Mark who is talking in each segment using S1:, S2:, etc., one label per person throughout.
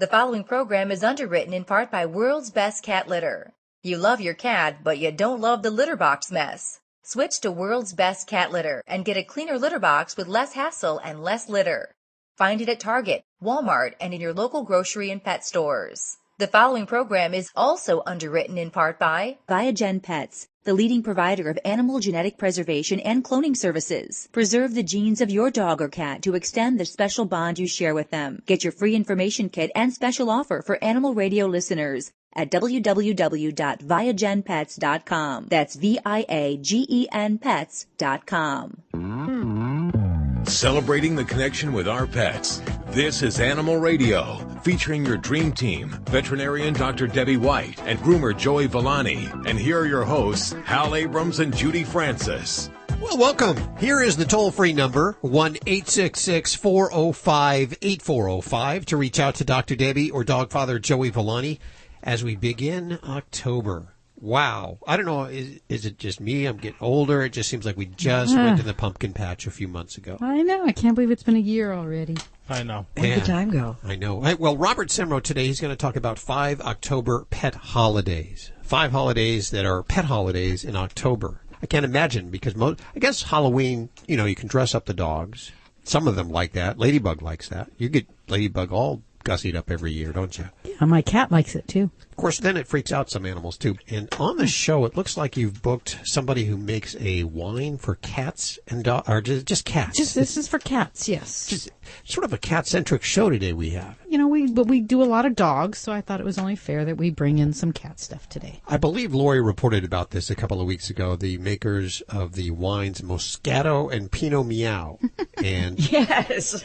S1: The following program is underwritten in part by World's Best Cat Litter. You love your cat, but you don't love the litter box mess. Switch to World's Best Cat Litter and get a cleaner litter box with less hassle and less litter. Find it at Target, Walmart, and in your local grocery and pet stores. The following program is also underwritten in part by Viagen Pets, the leading provider of animal genetic preservation and cloning services. Preserve the genes of your dog or cat to extend the special bond you share with them. Get your free information kit and special offer for Animal Radio listeners at www.viagenpets.com. That's VIAGEN Pets.com.
S2: Celebrating the connection with our pets. This is Animal Radio, featuring your dream team, veterinarian Dr. Debbie White and groomer Joey Villani. And here are your hosts, Hal Abrams and Judy Francis.
S3: Well, welcome. Here is the toll-free number, 1-866-405-8405, to reach out to Dr. Debbie or Dogfather Joey Villani as we begin October. Wow. I don't know, is it just me? I'm getting older. It just seems like we just went to the pumpkin patch a few months ago.
S4: I know. I can't believe it's been a year already.
S5: I know.
S6: Where did the time go?
S3: I know. Well, Robert Semrow today, he's going to talk about 5 October pet holidays. 5 holidays that are pet holidays in October. I can't imagine because I guess Halloween, you can dress up the dogs. Some of them like that. Ladybug likes that. You get Ladybug all gussied up every year, don't you?
S4: Yeah, my cat likes it too.
S3: Of course, then it freaks out some animals, too. And on the show, it looks like you've booked somebody who makes a wine for cats and dogs, or just cats.
S4: This is for cats, yes.
S3: Just sort of a cat-centric show today we have.
S4: But we do a lot of dogs, so I thought it was only fair that we bring in some cat stuff today.
S3: I believe Lori reported about this a couple of weeks ago, the makers of the wines MosCAto and Pinot Meow. And
S6: yes.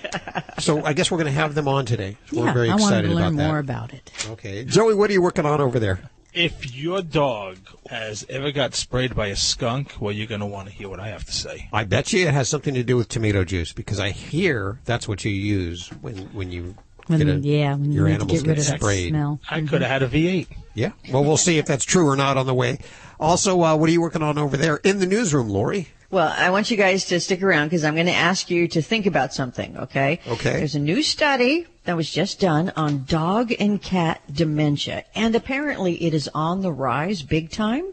S3: So I guess we're going to have them on today. So we're very
S4: I
S3: excited
S4: wanted to learn
S3: about that.
S4: more about it.
S3: Okay. Joey, what are you working on over there?
S5: If your dog has ever got sprayed by a skunk, well, you're going to want to hear what I have to say.
S3: I bet you it has something to do with tomato juice, because I hear that's what you use when your animals get sprayed.
S4: Smell.
S5: I could have had a V8.
S3: Yeah. Well, we'll see if that's true or not on the way. Also, what are you working on over there in the newsroom, Lori?
S6: Well, I want you guys to stick around because I'm going to ask you to think about something, okay?
S3: Okay.
S6: There's a new study that was just done on dog and cat dementia, and apparently it is on the rise big time.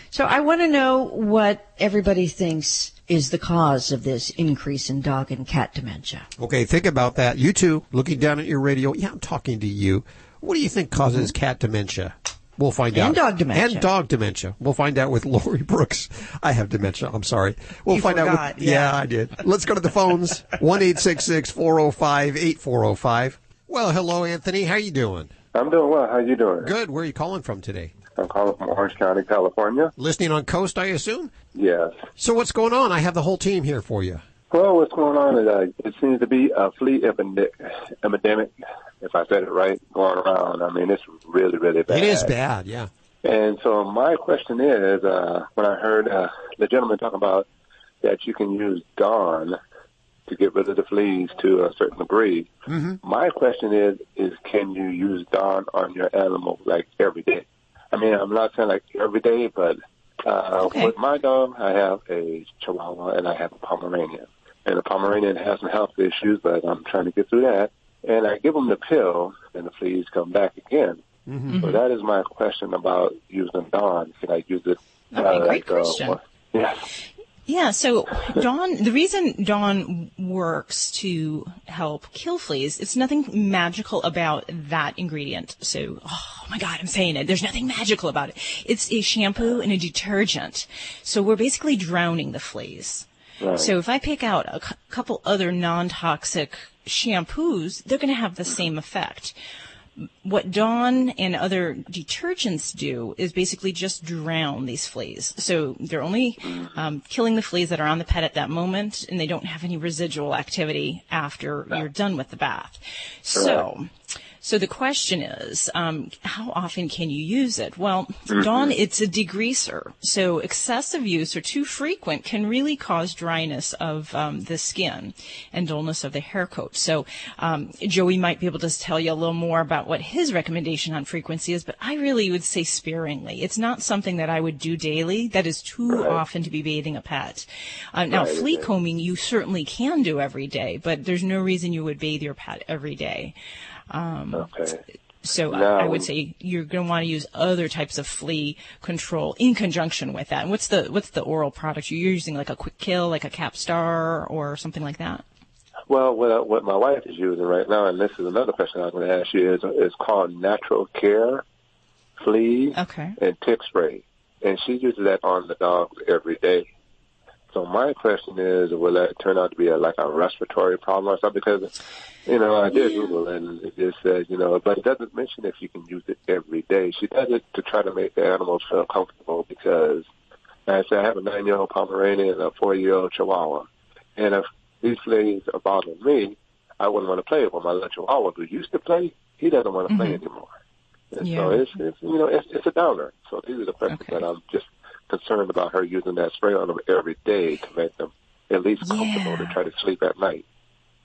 S6: So I want to know what everybody thinks is the cause of this increase in dog and cat dementia.
S3: Okay, think about that. You two, looking down at your radio. Yeah, I'm talking to you. What do you think causes cat dementia? We'll find out.
S6: And dog dementia.
S3: And dog dementia. We'll find out with Lori Brooks. I have dementia. I'm sorry. We'll
S6: You
S3: find
S6: forgot,
S3: out.
S6: yeah.
S3: I did. Let's go to the phones. 1-866-405-8405. Well, hello, Anthony. How you doing?
S7: I'm doing well. How you doing?
S3: Good. Where are you calling from today?
S7: I'm calling from Orange County, California.
S3: Listening on Coast, I assume?
S7: Yes.
S3: So what's going on? I have the whole team here for you.
S7: Well, what's going on is it seems to be a flea epidemic, if I said it right, going around. I mean, it's really, really bad.
S3: It is bad, yeah.
S7: And so my question is, when I heard the gentleman talk about that you can use Dawn to get rid of the fleas to a certain degree, my question is can you use Dawn on your animal, like, every day? I mean, I'm not saying like every day, but with my dog, I have a Chihuahua and I have a Pomeranian. And the Pomeranian has some health issues, but I'm trying to get through that. And I give them the pill, and the fleas come back again. So that is my question about using Dawn. Can I use it?
S6: Okay, great question.
S8: Yeah, so the reason Dawn works to help kill fleas, it's nothing magical about that ingredient. So, oh my God, I'm saying it. There's nothing magical about it. It's a shampoo and a detergent. So we're basically drowning the fleas.
S7: Right.
S8: So if I pick out a couple other non-toxic shampoos, they're going to have the same effect. What Dawn and other detergents do is basically just drown these fleas. So they're only killing the fleas that are on the pet at that moment, and they don't have any residual activity after you're done with the bath. So the question is, how often can you use it? Well, Dawn, it's a degreaser. So excessive use or too frequent can really cause dryness of the skin and dullness of the hair coat. So Joey might be able to tell you a little more about what his recommendation on frequency is, but I really would say sparingly. It's not something that I would do daily. That is too often to be bathing a pet. Now, flea combing you certainly can do every day, but there's no reason you would bathe your pet every day.
S7: Okay.
S8: So
S7: Now,
S8: I would say you're going to want to use other types of flea control in conjunction with that. And what's the oral product you're using? Like a quick kill, like a Capstar, or something like that?
S7: Well, what my wife is using right now, and this is another question I was going to ask you, is called Natural Care Flea and Tick Spray, and she uses that on the dogs every day. So my question is, will that turn out to be like a respiratory problem or something? Because, I did Google it, and it just says, but it doesn't mention if you can use it every day. She does it to try to make the animals feel comfortable because, like I said, I have a 9-year-old Pomeranian and a 4-year-old Chihuahua. And if these fleas are bothering me, I wouldn't want to play with my little Chihuahua who used to play. He doesn't want to play anymore. And so it's a downer. So these are the questions that I'm just concerned about her using that spray on them every day to make them at least comfortable to try to sleep at night.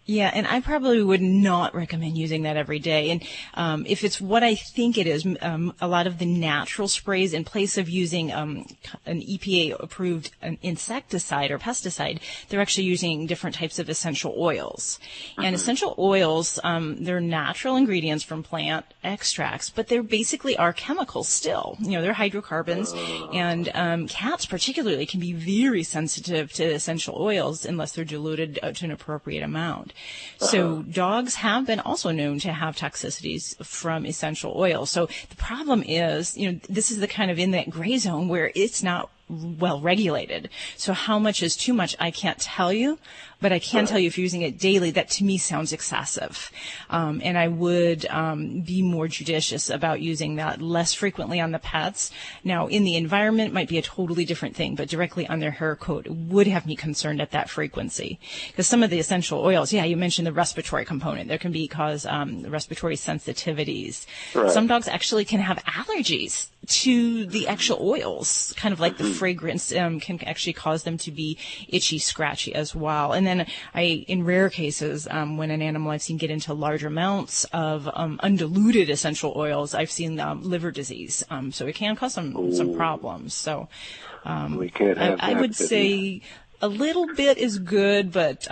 S8: Yeah, and I probably would not recommend using that every day. And if it's what I think it is, a lot of the natural sprays, in place of using an EPA-approved insecticide or pesticide, they're actually using different types of essential oils. And essential oils, they're natural ingredients from plant extracts, but they're basically are chemicals still. They're hydrocarbons, and cats particularly can be very sensitive to essential oils unless they're diluted to an appropriate amount. So dogs have been also known to have toxicities from essential oils. So the problem is, this is the kind of in that gray zone where it's not well regulated. So how much is too much, I can't tell you, but I can tell you if you're using it daily, that to me sounds excessive. And I would be more judicious about using that less frequently on the pets. Now, in the environment, it might be a totally different thing, but directly on their hair coat would have me concerned at that frequency. Because some of the essential oils, you mentioned the respiratory component. There can cause respiratory sensitivities. Right. Some dogs actually can have allergies to the actual oils, kind of like the fragrance can actually cause them to be itchy, scratchy as well. And then in rare cases, when an animal I've seen get into large amounts of undiluted essential oils, I've seen liver disease. So it can cause some problems. So
S7: we can't have
S8: I would say a little bit is good, but,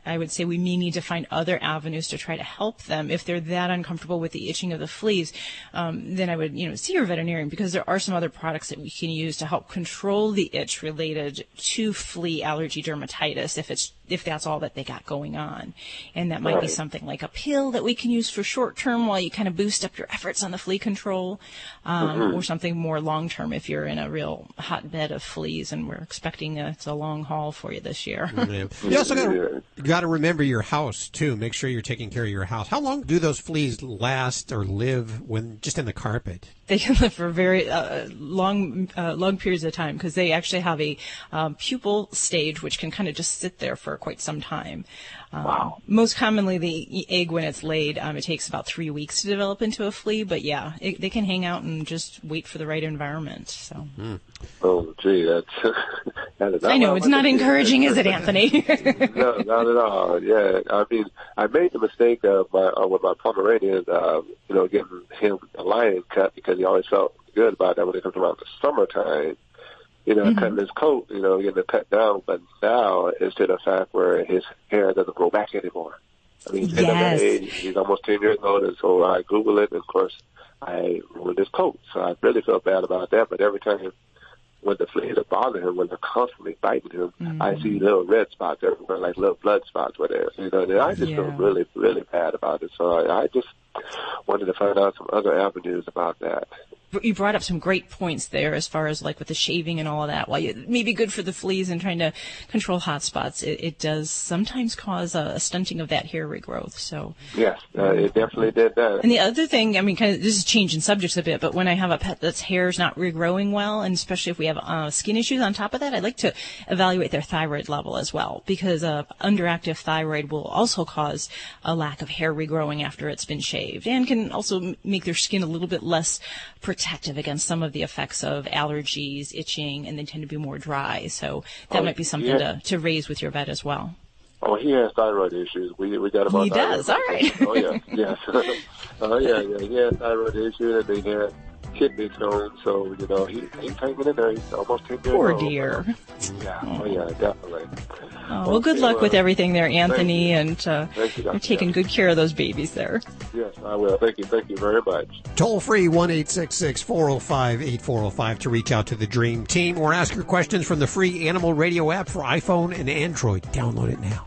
S8: I would say we may need to find other avenues to try to help them. If they're that uncomfortable with the itching of the fleas, then I would, see your veterinarian, because there are some other products that we can use to help control the itch related to flea allergy dermatitis if that's all that they got going on. And that might be something like a pill that we can use for short term while you kind of boost up your efforts on the flea control, or something more long term if you're in a real hotbed of fleas and we're expecting it's a long haul for you this year.
S3: You also got to remember your house too. Make sure you're taking care of your house. How long do those fleas last or live when just in the carpet?
S8: They can live for very long periods of time because they actually have a pupal stage which can kind of just sit there for quite some time.
S7: Wow.
S8: Most commonly, the egg, when it's laid, it takes about 3 weeks to develop into a flea. But they can hang out and just wait for the right environment. So.
S7: Oh, gee, that is.
S8: I know it's not encouraging, is it, Anthony?
S7: No, not at all. Yeah, I mean, I made the mistake of with my Pomeranian, getting him a lion cut because he always felt good about that when it comes around the summertime. Cutting his coat, getting it cut down. But now it's to the fact where his hair doesn't grow back anymore. I mean, he's at that age. He's almost 10 years old, and so I Google it, and of course, I ruined his coat. So I really feel bad about that. But every time when the fleas are bothering him, when they're constantly biting him, I see little red spots everywhere, like little blood spots where they're, and I just feel really, really bad about it. So I just wanted to find out some other avenues about that.
S8: You brought up some great points there as far as like with the shaving and all of that. While it may be good for the fleas and trying to control hot spots, it does sometimes cause a stunting of that hair regrowth. So
S7: yes, it definitely did that.
S8: And the other thing, I mean, kind of this is changing subjects a bit, but when I have a pet that's hair is not regrowing well, and especially if we have skin issues on top of that, I'd like to evaluate their thyroid level as well, because underactive thyroid will also cause a lack of hair regrowing after it's been shaved, and can also make their skin a little bit less protective against some of the effects of allergies, itching, and they tend to be more dry. So that might be something to raise with your vet as well.
S7: Oh, he has thyroid issues. We got him on.
S8: He does. All right.
S7: Oh yeah, yes. Oh yeah. He has thyroid issues, and he had kidney stone, so, he's hanging in there. He's almost 10 years
S8: Poor
S7: old.
S8: dear.
S7: Yeah, yeah, definitely.
S8: Well, good luck with everything there, Anthony, and
S7: Thank you,
S8: you're taking good care of those babies there.
S7: Yes, I will. Thank you very much.
S3: Toll free 1-866-405-8405 to reach out to the Dream Team or ask your questions from the free Animal Radio app for iPhone and Android. Download it now.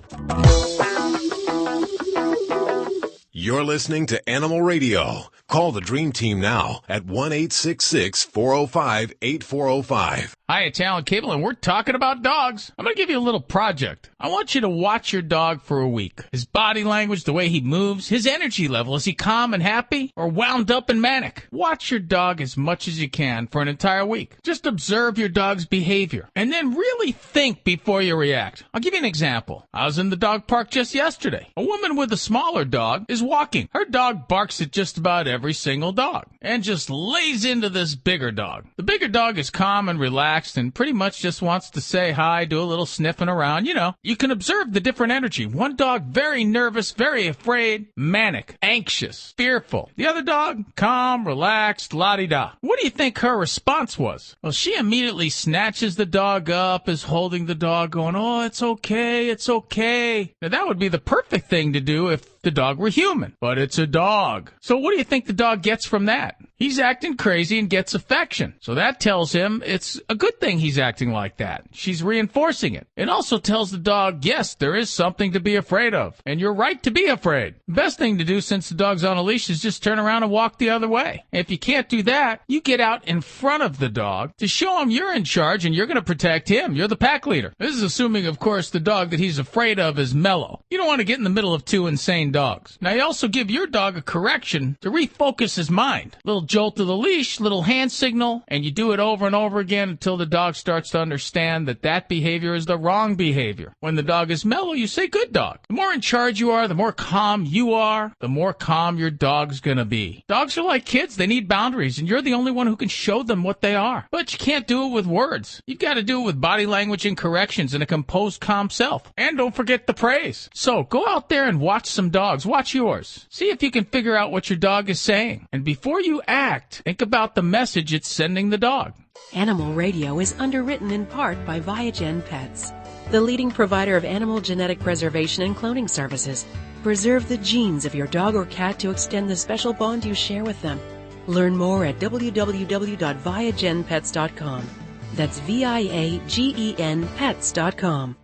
S2: You're listening to Animal Radio. Call the Dream Team now at 1-866-405-8405.
S9: Hi, it's Alan Cable, and we're talking about dogs. I'm going to give you a little project. I want you to watch your dog for a week. His body language, the way he moves, his energy level. Is he calm and happy or wound up and manic? Watch your dog as much as you can for an entire week. Just observe your dog's behavior and then really think before you react. I'll give you an example. I was in the dog park just yesterday. A woman with a smaller dog is walking. Her dog barks at just about every single dog and just lays into this bigger dog. The bigger dog is calm and relaxed and pretty much just wants to say hi, do a little sniffing around. You can observe the different energy. One dog very nervous, very afraid, manic, anxious, fearful. The other dog, calm, relaxed, la-di-da. What do you think her response was? Well, she immediately snatches the dog up, is holding the dog, going, "Oh, it's okay, it's okay." Now, that would be the perfect thing to do if the dog were human, but it's a dog. So what do you think the dog gets from that? He's acting crazy and gets affection. So that tells him it's a good thing he's acting like that. She's reinforcing it. It also tells the dog, yes, there is something to be afraid of, and you're right to be afraid. The best thing to do since the dog's on a leash is just turn around and walk the other way. And if you can't do that, you get out in front of the dog to show him you're in charge and you're going to protect him. You're the pack leader. This is assuming, of course, the dog that he's afraid of is mellow. You don't want to get in the middle of two insane dogs. Now, you also give your dog a correction to refocus his mind. Little jolt of the leash, little hand signal, and you do it over and over again until the dog starts to understand that that behavior is the wrong behavior. When the dog is mellow, you say, good dog. The more in charge you are, the more calm you are, the more calm your dog's gonna be. Dogs are like kids. They need boundaries, and you're the only one who can show them what they are. But you can't do it with words. You've got to do it with body language and corrections and a composed, calm self. And don't forget the praise. So go out there and watch some dogs. Watch yours. See if you can figure out what your dog is saying. And before you act, think about the message it's sending the dog.
S10: Animal Radio is underwritten in part by Viagen Pets, the leading provider of animal genetic preservation and cloning services. Preserve the genes of your dog or cat to extend the special bond you share with them. Learn more at www.viagenpets.com. That's VIAGEN pets.com.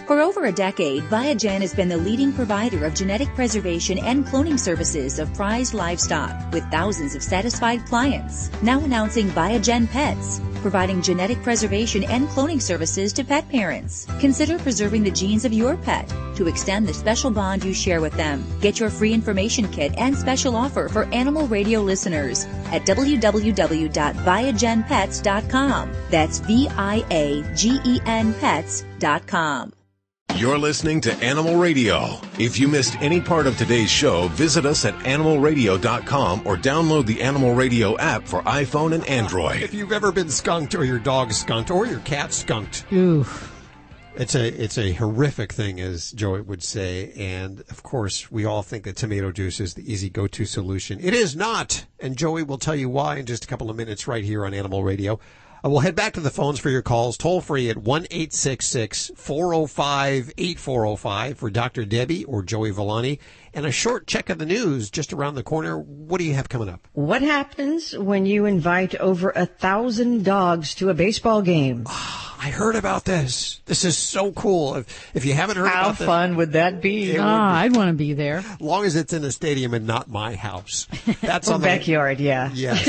S1: For over a decade, Viagen has been the leading provider of genetic preservation and cloning services of prized livestock with thousands of satisfied clients. Now announcing Viagen Pets, providing genetic preservation and cloning services to pet parents. Consider preserving the genes of your pet to extend the special bond you share with them. Get your free information kit and special offer for Animal Radio listeners at www.viagenpets.com. That's VIAGEN pets.com.
S2: You're listening to Animal Radio. If you missed any part of today's show, visit us at animalradio.com or download the Animal Radio app for iPhone and Android.
S3: If you've ever been skunked or your dog skunked or your cat skunked, it's a horrific thing, as Joey would say. And of course, we all think that tomato juice is the easy go-to solution. It is not. And Joey will tell you why in just a couple of minutes right here on Animal Radio. We'll head back to the phones for your calls, toll free at 1-866-405-8405 for Dr. Debbie or Joey Villani. And a short check of the news just around the corner. What do you have coming up?
S6: What happens when you invite over 1,000 dogs to a baseball game?
S3: I heard about this. This is so cool. If you haven't heard about this.
S6: How fun would that be?
S4: I'd want to be there.
S3: As long as it's in a stadium and not my house. That's
S6: or
S3: on the
S6: backyard, yeah.
S3: Yes.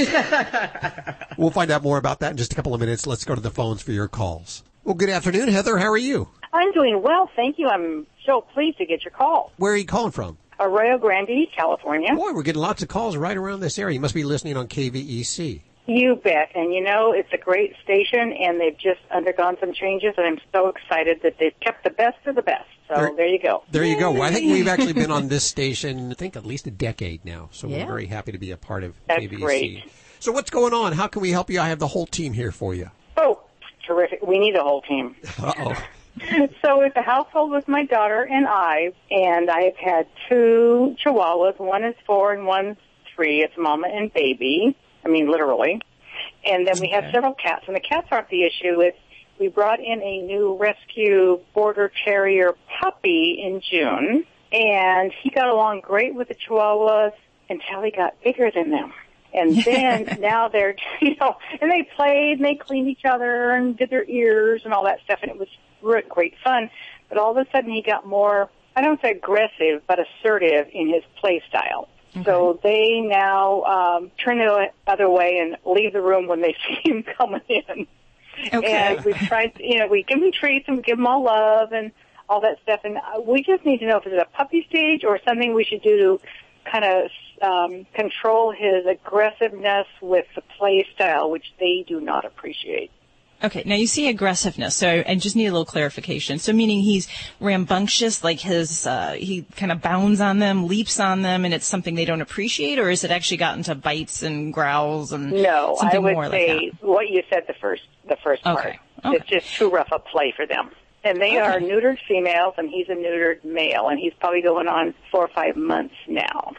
S3: We'll find out more about that in just a couple of minutes. Let's go to the phones for your calls. Well, good afternoon, Heather. How are you?
S11: I'm doing well, thank you. I'm so pleased to get your call.
S3: Where are you calling from?
S11: Arroyo Grande, California.
S3: Boy, we're getting lots of calls right around this area. You must be listening on KVEC.
S11: You bet. And, it's a great station, and they've just undergone some changes, and I'm so excited that they've kept the best of the best. So there you go.
S3: There you go. Well, I think we've actually been on this station, I think, at least a decade now. So we're very happy to be a part of KVEC.
S11: Great.
S3: So what's going on? How can we help you? I have the whole team here for you.
S11: Oh, terrific. We need a whole team.
S3: Uh-oh.
S11: So it's a household with my daughter and I have had 2 Chihuahuas. One is 4 and one's 3. It's Mama and Baby. I mean, literally. And then we have several cats, and the cats aren't the issue. We brought in a new rescue border terrier puppy in June, and he got along great with the Chihuahuas until he got bigger than them. And then now they're, and they played and they cleaned each other and did their ears and all that stuff, and it was great fun. But all of a sudden he got more, I don't say aggressive, but assertive in his play style. Okay. So they now turn the other way and leave the room when they see him coming in. Okay. And we've tried, we give them treats and we give them all love and all that stuff. And we just need to know if it's a puppy stage or something we should do to kind of control his aggressiveness with the play style, which they do not appreciate.
S8: Okay, now you see aggressiveness, so I just need a little clarification. So meaning he's rambunctious, like he kind of bounds on them, leaps on them, and it's something they don't appreciate, or is it actually gotten to bites and growls and
S11: no,
S8: something
S11: I would
S8: more
S11: say
S8: like that?
S11: What you said the first part.
S8: Okay.
S11: It's just too rough a play for them. And they are neutered females, and he's a neutered male, and he's probably going on 4 or 5 months now.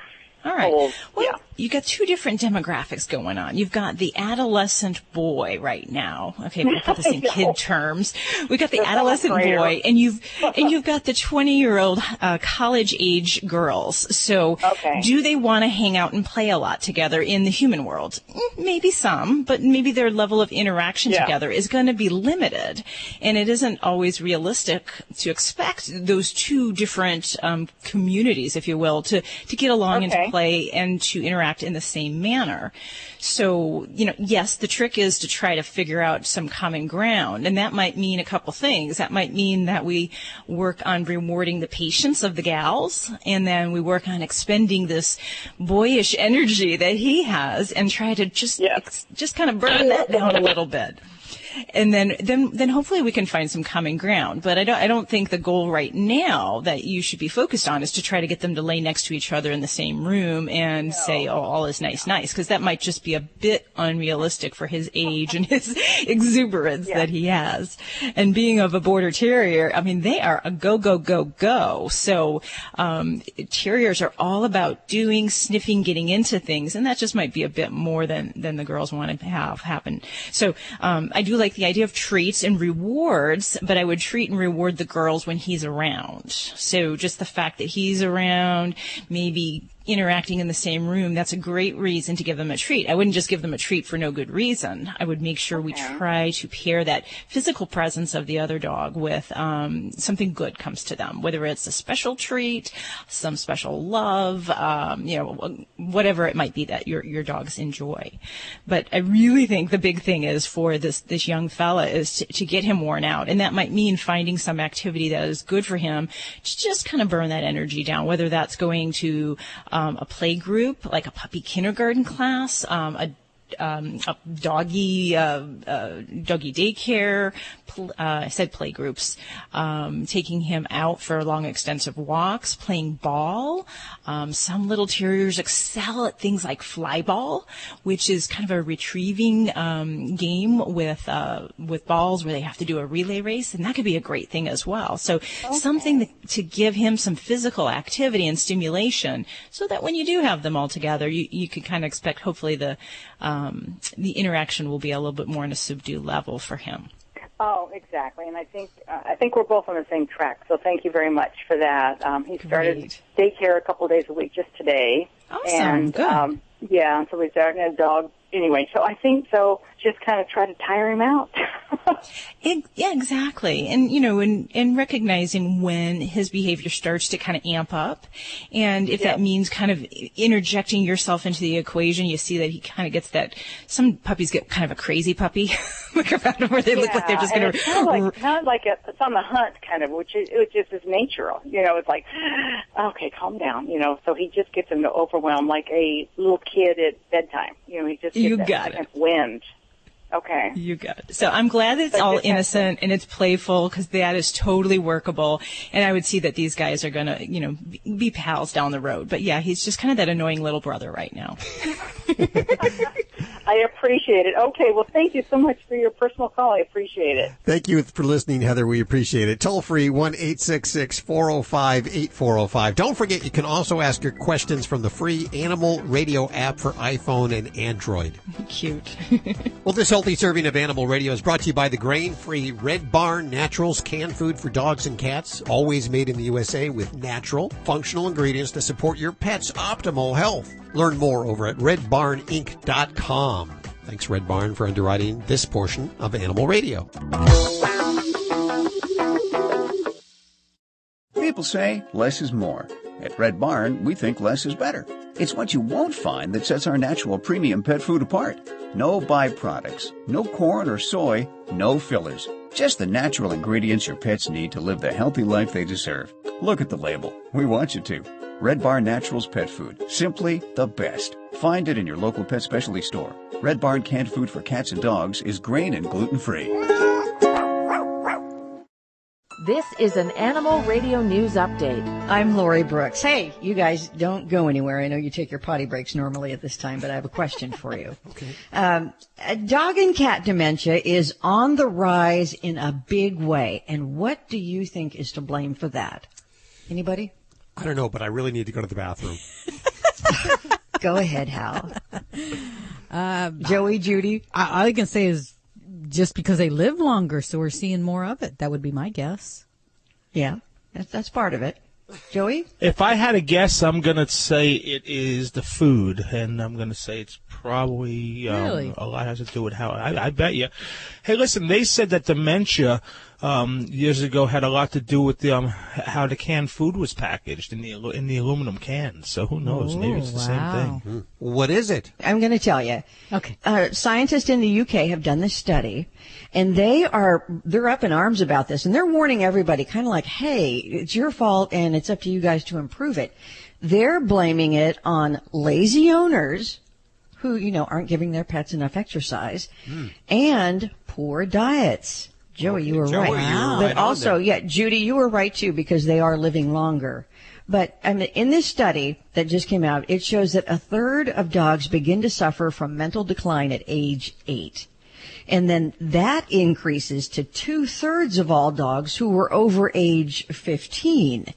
S8: All right. Well, you got two different demographics going on. You've got the adolescent boy right now. Okay, we'll put this in kid terms. We got the adolescent boy, and you've got the 20-year-old college age girls. So, do they want to hang out and play a lot together in the human world? Maybe some, but maybe their level of interaction together is going to be limited, and it isn't always realistic to expect those two different communities, if you will, to get along and to play and to interact in the same manner. So, yes, the trick is to try to figure out some common ground, and that might mean a couple things. That might mean that we work on rewarding the patience of the gals, and then we work on expending this boyish energy that he has and try to just kind of burn that down a little bit. And then hopefully we can find some common ground. But I don't think the goal right now that you should be focused on is to try to get them to lay next to each other in the same room and say, oh, all is nice, because that might just be a bit unrealistic for his age and his exuberance that he has. And being of a border terrier, I mean, they are a go, go, go, go. So terriers are all about doing, sniffing, getting into things, and that just might be a bit more than the girls want to have happen. So I do like the idea of treats and rewards, but I would treat and reward the girls when he's around. So just the fact that he's around, maybe interacting in the same room, that's a great reason to give them a treat. I wouldn't just give them a treat for no good reason. I would make sure we try to pair that physical presence of the other dog with something good comes to them, whether it's a special treat, some special love, whatever it might be that your dogs enjoy. But I really think the big thing is for this young fella is to get him worn out, and that might mean finding some activity that is good for him to just kind of burn that energy down, whether that's going to a play group, like a puppy kindergarten class, a doggy daycare. I said play groups. Taking him out for long, extensive walks, playing ball. Some little terriers excel at things like fly ball, which is kind of a retrieving game with balls where they have to do a relay race, and that could be a great thing as well. So something to give him some physical activity and stimulation, so that when you do have them all together, you can kind of expect hopefully the interaction will be a little bit more on a subdued level for him.
S11: Oh, exactly. And I think we're both on the same track. So thank you very much for that. He started daycare a couple of days a week just today.
S8: Awesome.
S11: And,
S8: good.
S11: So we started a dog. Anyway, so I think just kind of try to tire him out.
S8: Yeah, exactly. And, and recognizing when his behavior starts to kind of amp up. And if that means kind of interjecting yourself into the equation, you see that he kind of gets that. Some puppies get kind of a crazy puppy, like around where they look like they're just going to.
S11: Kind of like it's on the hunt, kind of, which is his nature. It's like, okay, calm down. So he just gets him to overwhelm like a little kid at bedtime. He just gets that second wind. Okay.
S8: You got it. So I'm glad that it's all innocent and it's playful, because that is totally workable. And I would see that these guys are going to, be pals down the road. But yeah, he's just kind of that annoying little brother right now.
S11: I appreciate it. Okay, well, thank you so much for your personal call. I appreciate it.
S3: Thank you for listening, Heather. We appreciate it. Toll free, 1-866-405-8405. Don't forget, you can also ask your questions from the free Animal Radio app for iPhone and Android.
S8: Cute.
S3: Well, this healthy serving of Animal Radio is brought to you by the grain-free Red Barn Naturals canned food for dogs and cats, always made in the USA with natural, functional ingredients to support your pet's optimal health. Learn more over at redbarninc.com. Thanks, Red Barn, for underwriting this portion of Animal Radio.
S12: People say less is more. At Red Barn, we think less is better. It's what you won't find that sets our natural premium pet food apart. No byproducts, no corn or soy, no fillers. Just the natural ingredients your pets need to live the healthy life they deserve. Look at the label. We want you to. Red Barn Naturals Pet Food. Simply the best. Find it in your local pet specialty store. Red Barn canned food for cats and dogs is grain and gluten-free.
S13: This is an Animal Radio News Update.
S6: I'm Lori Brooks. Hey, you guys don't go anywhere. I know you take your potty breaks normally at this time, but I have a question for you.
S3: Okay.
S6: Dog and cat dementia is on the rise in a big way. And what do you think is to blame for that? Anybody?
S3: I don't know, but I really need to go to the bathroom.
S6: Go ahead, Hal. Joey, Judy?
S4: All I can say is just because they live longer, so we're seeing more of it. That would be my guess.
S6: Yeah, that's part of it. Joey?
S5: If I had a guess, I'm going to say it is the food, and I'm going to say it's probably
S4: Really?
S5: a lot has to do with how I bet you. Hey, listen, they said that dementia years ago had a lot to do with how the canned food was packaged in the aluminum cans. So who knows? Maybe it's the same thing.
S3: What is it?
S6: I'm going to tell you.
S4: Okay.
S6: Scientists in the UK have done this study, and they're up in arms about this, and they're warning everybody, kind of like, hey, it's your fault, and it's up to you guys to improve it. They're blaming it on lazy owners who, aren't giving their pets enough exercise, and poor diets. Joey, you were right. But also, Judy, you were right too, because they are living longer. But in this study that just came out, it shows that a third of dogs begin to suffer from mental decline at age 8. And then that increases to 2/3 of all dogs who were over age 15.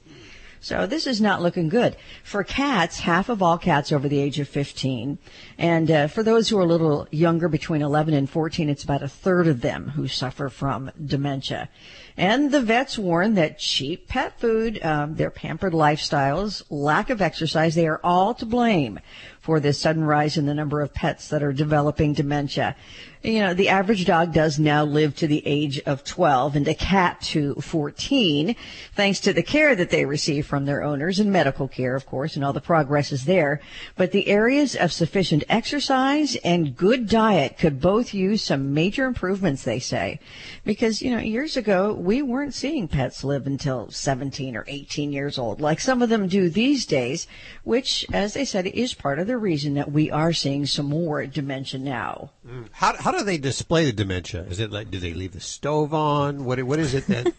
S6: So this is not looking good. For cats, half of all cats over the age of 15. And for those who are a little younger, between 11 and 14, it's about 1/3 of them who suffer from dementia. And the vets warn that cheap pet food, their pampered lifestyles, lack of exercise, they are all to blame for this sudden rise in the number of pets that are developing dementia. The average dog does now live to the age of 12 and a cat to 14, thanks to the care that they receive from their owners and medical care, of course, and all the progress is there. But the areas of sufficient exercise and good diet could both use some major improvements, they say. Because, years ago, we weren't seeing pets live until 17 or 18 years old, like some of them do these days, which, as they said, is part of the reason that we are seeing some more dementia now.
S3: How do they display the dementia? Is it like, do they leave the stove on? What is it that?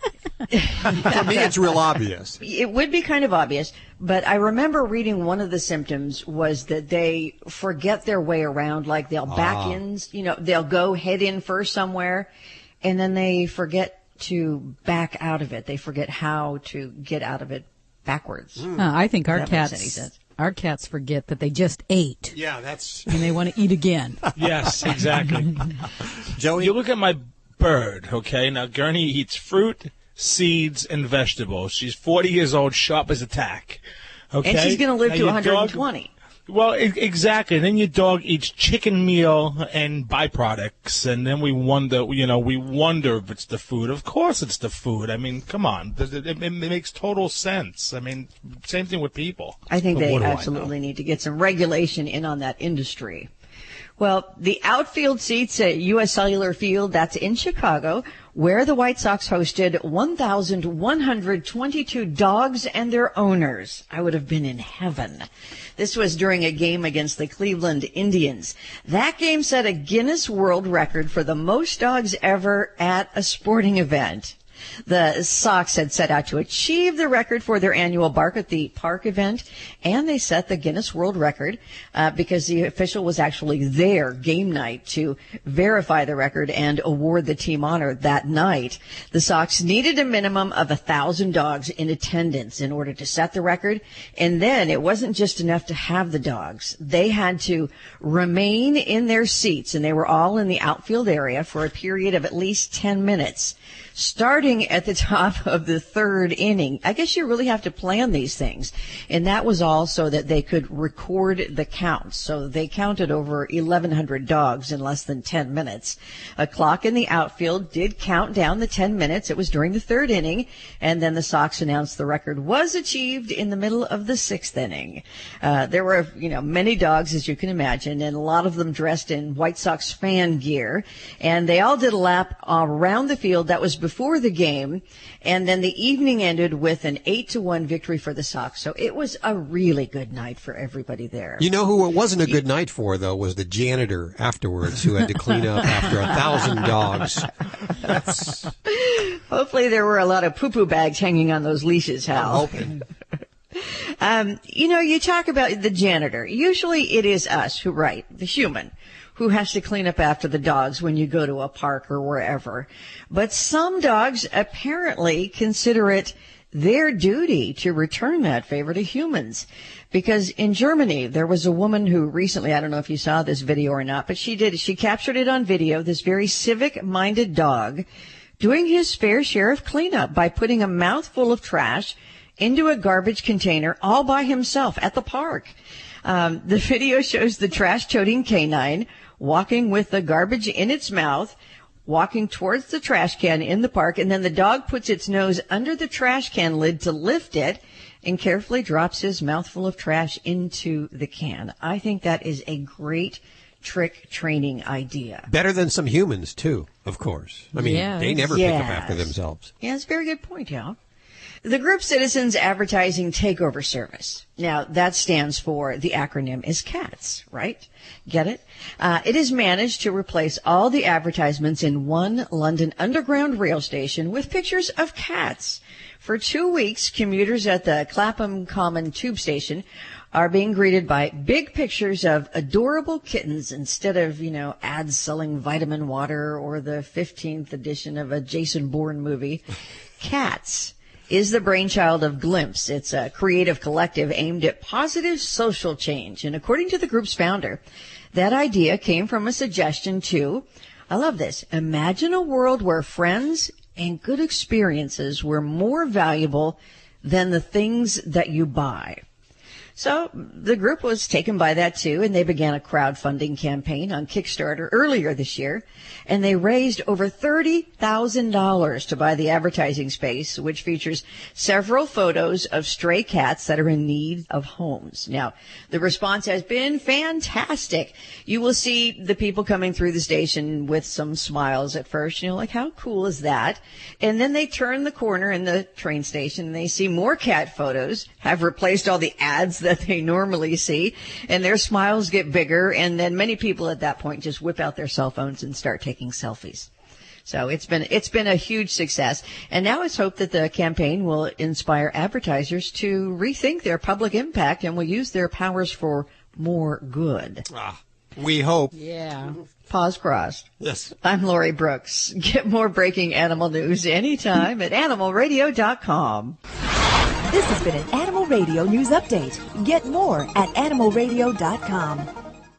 S3: For me, it's real obvious.
S6: It would be kind of obvious, but I remember reading one of the symptoms was that they forget their way around, like they'll back in, they'll go head in first somewhere, and then they forget to back out of it. They forget how to get out of it backwards.
S4: I think our cats forget that they just ate.
S3: Yeah, that's...
S4: And they want to eat again.
S5: Yes, exactly.
S3: Joey?
S5: You look at my bird, okay? Now, Gurney eats fruit, seeds, and vegetables. She's 40 years old, sharp as a tack. Okay?
S6: And she's going to live to 120.
S5: Well, exactly. Then your dog eats chicken meal and byproducts, and then we wonder if it's the food. Of course it's the food. I mean, come on. It makes total sense. I mean, same thing with people.
S6: I think they absolutely need to get some regulation in on that industry. Well, the outfield seats at U.S. Cellular Field, that's in Chicago, where the White Sox hosted 1,122 dogs and their owners. I would have been in heaven. This was during a game against the Cleveland Indians. That game set a Guinness World Record for the most dogs ever at a sporting event. The Sox had set out to achieve the record for their annual Bark at the Park event, and they set the Guinness World Record because the official was actually there game night to verify the record and award the team honor that night. The Sox needed a minimum of 1,000 dogs in attendance in order to set the record, and then it wasn't just enough to have the dogs. They had to remain in their seats, and they were all in the outfield area for a period of at least 10 minutes. Starting at the top of the third inning. I guess you really have to plan these things. And that was all so that they could record the counts. So they counted over 1,100 dogs in less than 10 minutes. A clock in the outfield did count down the 10 minutes. It was during the third inning. And then the Sox announced the record was achieved in the middle of the sixth inning. There were, many dogs, as you can imagine, and a lot of them dressed in White Sox fan gear. And they all did a lap around the field. That was before the game, and then the evening ended with an 8-1 victory for the Sox. So it was a really good night for everybody there.
S3: You know who it wasn't a good night for, though, was the janitor afterwards who had to clean up after 1,000 dogs.
S6: Hopefully there were a lot of poo-poo bags hanging on those leashes, Hal.
S3: I'm hoping.
S6: You talk about the janitor. Usually it is us the human, who has to clean up after the dogs when you go to a park or wherever. But some dogs apparently consider it their duty to return that favor to humans. Because in Germany, there was a woman who recently, I don't know if you saw this video or not, but she captured it on video, this very civic-minded dog doing his fair share of cleanup by putting a mouthful of trash into a garbage container all by himself at the park. The video shows the trash-toting canine walking with the garbage in its mouth, walking towards the trash can in the park, and then the dog puts its nose under the trash can lid to lift it and carefully drops his mouthful of trash into the can. I think that is a great trick training idea.
S3: Better than some humans, too, of course. I mean, they never pick up after themselves.
S6: Yeah, that's a very good point, Hal. The group Citizens Advertising Takeover Service. Now, that stands for, the acronym is CATS, right? Get it? It is managed to replace all the advertisements in one London Underground rail station with pictures of cats. For 2 weeks, commuters at the Clapham Common tube station are being greeted by big pictures of adorable kittens instead of, ads selling vitamin water or the 15th edition of a Jason Bourne movie. Cats is the brainchild of Glimpse. It's a creative collective aimed at positive social change. And according to the group's founder, that idea came from a suggestion to, I love this, imagine a world where friends and good experiences were more valuable than the things that you buy. So the group was taken by that too, and they began a crowdfunding campaign on Kickstarter earlier this year, and they raised over $30,000 to buy the advertising space, which features several photos of stray cats that are in need of homes. Now, the response has been fantastic. You will see the people coming through the station with some smiles at first, like how cool is that? And then they turn the corner in the train station and they see more cat photos, have replaced all the ads that they normally see, and their smiles get bigger, and then many people at that point just whip out their cell phones and start taking selfies. So it's been a huge success, and now it's hoped that the campaign will inspire advertisers to rethink their public impact and will use their powers for more good.
S3: We hope.
S6: Yeah. Paws crossed.
S3: Yes.
S6: I'm Lori Brooks. Get more breaking animal news anytime at animalradio.com.
S14: This has been an Animal Radio News Update. Get more at animalradio.com.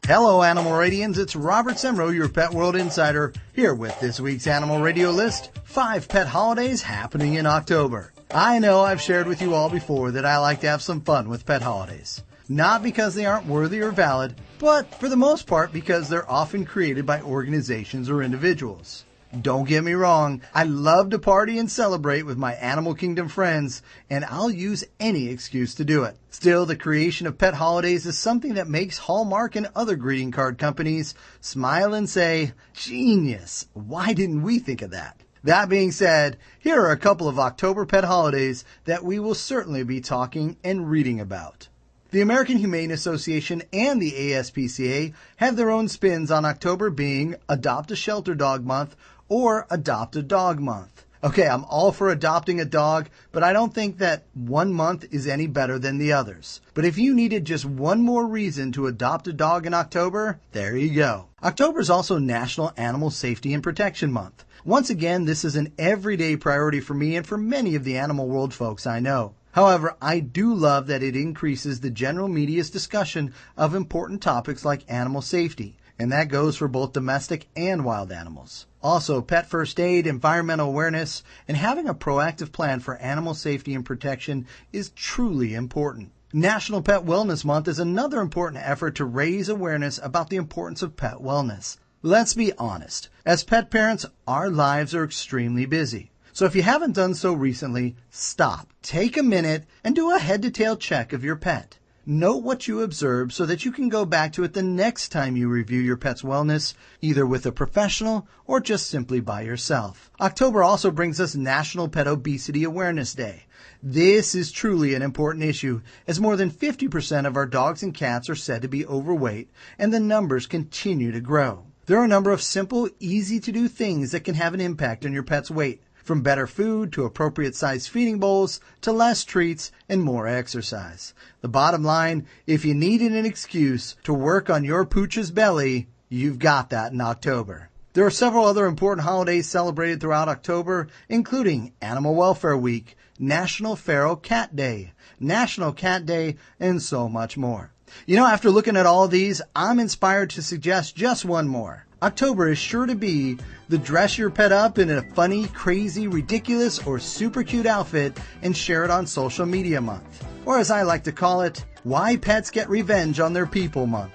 S15: Hello, Animal Radians. It's Robert Semrow, your Pet World Insider, here with this week's Animal Radio list, 5 pet holidays happening in October. I know I've shared with you all before that I like to have some fun with pet holidays. Not because they aren't worthy or valid, but for the most part because they're often created by organizations or individuals. Don't get me wrong, I love to party and celebrate with my Animal Kingdom friends, and I'll use any excuse to do it. Still, the creation of pet holidays is something that makes Hallmark and other greeting card companies smile and say, genius, why didn't we think of that? That being said, here are a couple of October pet holidays that we will certainly be talking and reading about. The American Humane Association and the ASPCA have their own spins on October being Adopt a Shelter Dog Month or Adopt a Dog Month. Okay, I'm all for adopting a dog, but I don't think that 1 month is any better than the others. But if you needed just one more reason to adopt a dog in October, there you go. October is also National Animal Safety and Protection Month. Once again, this is an everyday priority for me and for many of the animal world folks I know. However, I do love that it increases the general media's discussion of important topics like animal safety, and that goes for both domestic and wild animals. Also, pet first aid, environmental awareness, and having a proactive plan for animal safety and protection is truly important. National Pet Wellness Month is another important effort to raise awareness about the importance of pet wellness. Let's be honest. As pet parents, our lives are extremely busy. So if you haven't done so recently, stop, take a minute, and do a head-to-tail check of your pet. Note what you observe so that you can go back to it the next time you review your pet's wellness, either with a professional or just simply by yourself. October also brings us National Pet Obesity Awareness Day. This is truly an important issue, as more than 50% of our dogs and cats are said to be overweight, and the numbers continue to grow. There are a number of simple, easy-to-do things that can have an impact on your pet's weight, from better food to appropriate-sized feeding bowls to less treats and more exercise. The bottom line, if you needed an excuse to work on your pooch's belly, you've got that in October. There are several other important holidays celebrated throughout October, including Animal Welfare Week, National Feral Cat Day, National Cat Day, and so much more. You know, after looking at all these, I'm inspired to suggest just one more. October is sure to be the dress your pet up in a funny, crazy, ridiculous, or super cute outfit and share it on social media month. Or as I like to call it, why pets get revenge on their people month.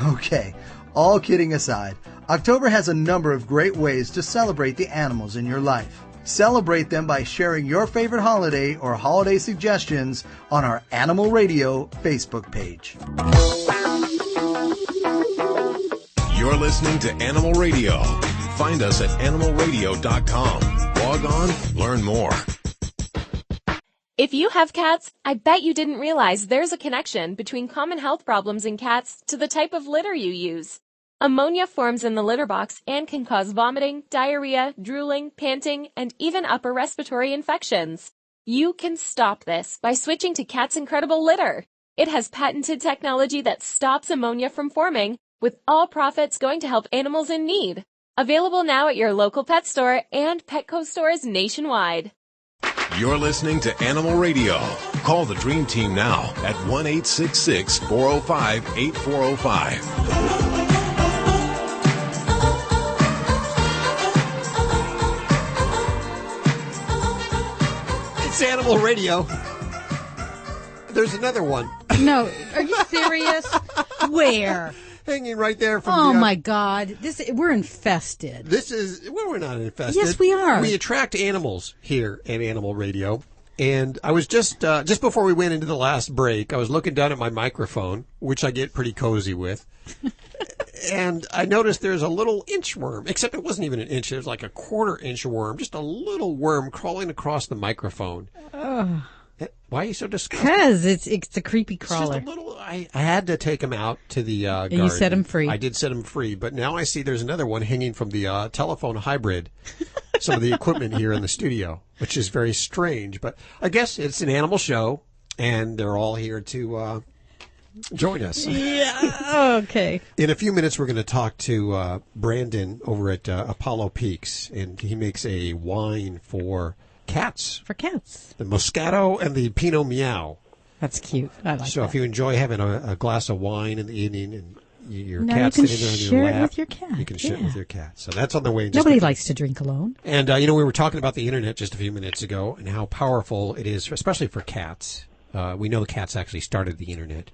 S15: Okay, all kidding aside, October has a number of great ways to celebrate the animals in your life. Celebrate them by sharing your favorite holiday or holiday suggestions on our Animal Radio Facebook page.
S2: You're listening to Animal Radio. Find us at animalradio.com. Log on, learn more.
S16: If you have cats, I bet you didn't realize there's a connection between common health problems in cats to the type of litter you use. Ammonia forms in the litter box and can cause vomiting, diarrhea, drooling, panting, and even upper respiratory infections. You can stop this by switching to Cat's Incredible Litter. It has patented technology that stops ammonia from forming, with all profits going to help animals in need. Available now at your local pet store and Petco stores nationwide.
S2: You're listening to Animal Radio. Call the Dream Team now at 1-866-405-8405.
S3: It's Animal Radio. There's another one.
S4: No, are you serious? Where?
S3: Hanging right there from
S4: Oh my God. We're infested.
S3: We're not infested.
S4: Yes, we are.
S3: We attract animals here at Animal Radio. And I was just before we went into the last break, I was looking down at my microphone, which I get pretty cozy with. And I noticed there's a little inchworm, except it wasn't even an inch. It was like a 1/4 inch worm, just a little worm crawling across the microphone.
S4: Oh.
S3: Why are you so disgusted?
S4: Because it's a creepy crawler.
S3: It's just a little. I had to take him out to the garden.
S4: You set him free.
S3: I did set him free, but now I see there's another one hanging from the telephone hybrid. Some of the equipment here in the studio, which is very strange. But I guess it's an animal show, and they're all here to join us.
S4: Yeah. Okay.
S3: In a few minutes, we're going to talk to Brandon over at Apollo Peaks, and he makes a wine for cats.
S4: For cats.
S3: The MosCAto and the Pinot Meow.
S4: That's cute. I like
S3: so
S4: that.
S3: if you enjoy having a glass of wine in the evening and your
S4: now
S3: cat's
S4: you can
S3: sitting on
S4: share
S3: your
S4: it
S3: lap,
S4: with your cat.
S3: you can share it
S4: Yeah.
S3: with your cat. So that's on the way.
S4: Nobody likes to drink alone.
S3: And, we were talking about the Internet just a few minutes ago and how powerful it is, especially for cats. We know the cats actually started the Internet.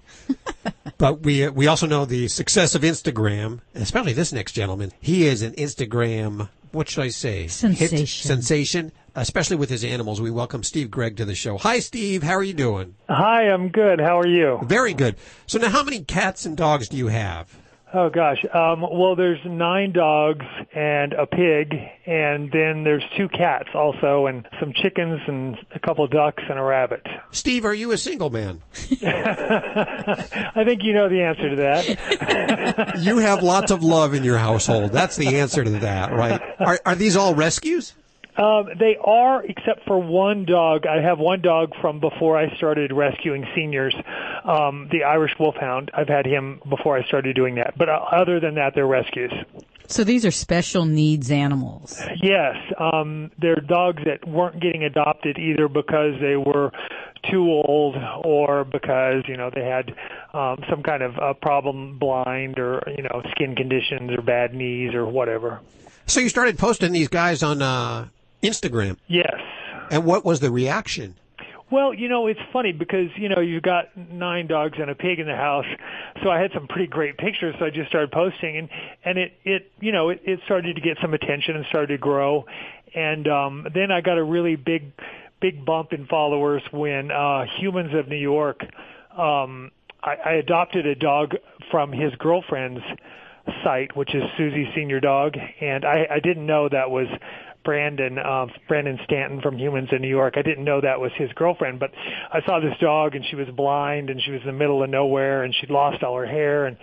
S3: But we also know the success of Instagram, especially this next gentleman. He is an Instagram, what should I say?
S4: Sensation.
S3: Hit sensation, especially with his animals. We welcome Steve Gregg to the show. Hi, Steve. How are you doing?
S17: Hi, I'm good. How are you?
S3: Very good. So now how many cats and dogs do you have?
S17: Oh, gosh. Well, there's 9 dogs and a pig, and then there's 2 cats also, and some chickens and a couple of ducks and a rabbit.
S3: Steve, are you a single man?
S17: I think you know the answer to that.
S3: You have lots of love in your household. That's the answer to that, right? Are these all rescues?
S17: They are, except for one dog. I have one dog from before I started rescuing seniors, the Irish Wolfhound. I've had him before I started doing that. But other than that, they're rescues.
S4: So these are special needs animals.
S17: Yes. They're dogs that weren't getting adopted either because they were too old or because, they had some kind of problem, blind or, skin conditions or bad knees or whatever.
S3: So you started posting these guys on Instagram.
S17: Yes.
S3: And what was the reaction?
S17: Well, it's funny because, you've got 9 dogs and a pig in the house. So I had some pretty great pictures. So I just started posting and it started to get some attention and started to grow. And then I got a really big bump in followers when Humans of New York, I adopted a dog from his girlfriend's site, which is Susie's senior dog. And I didn't know that was Brandon Stanton from Humans in New York. I didn't know that was his girlfriend, but I saw this dog and she was blind and she was in the middle of nowhere and she'd lost all her hair and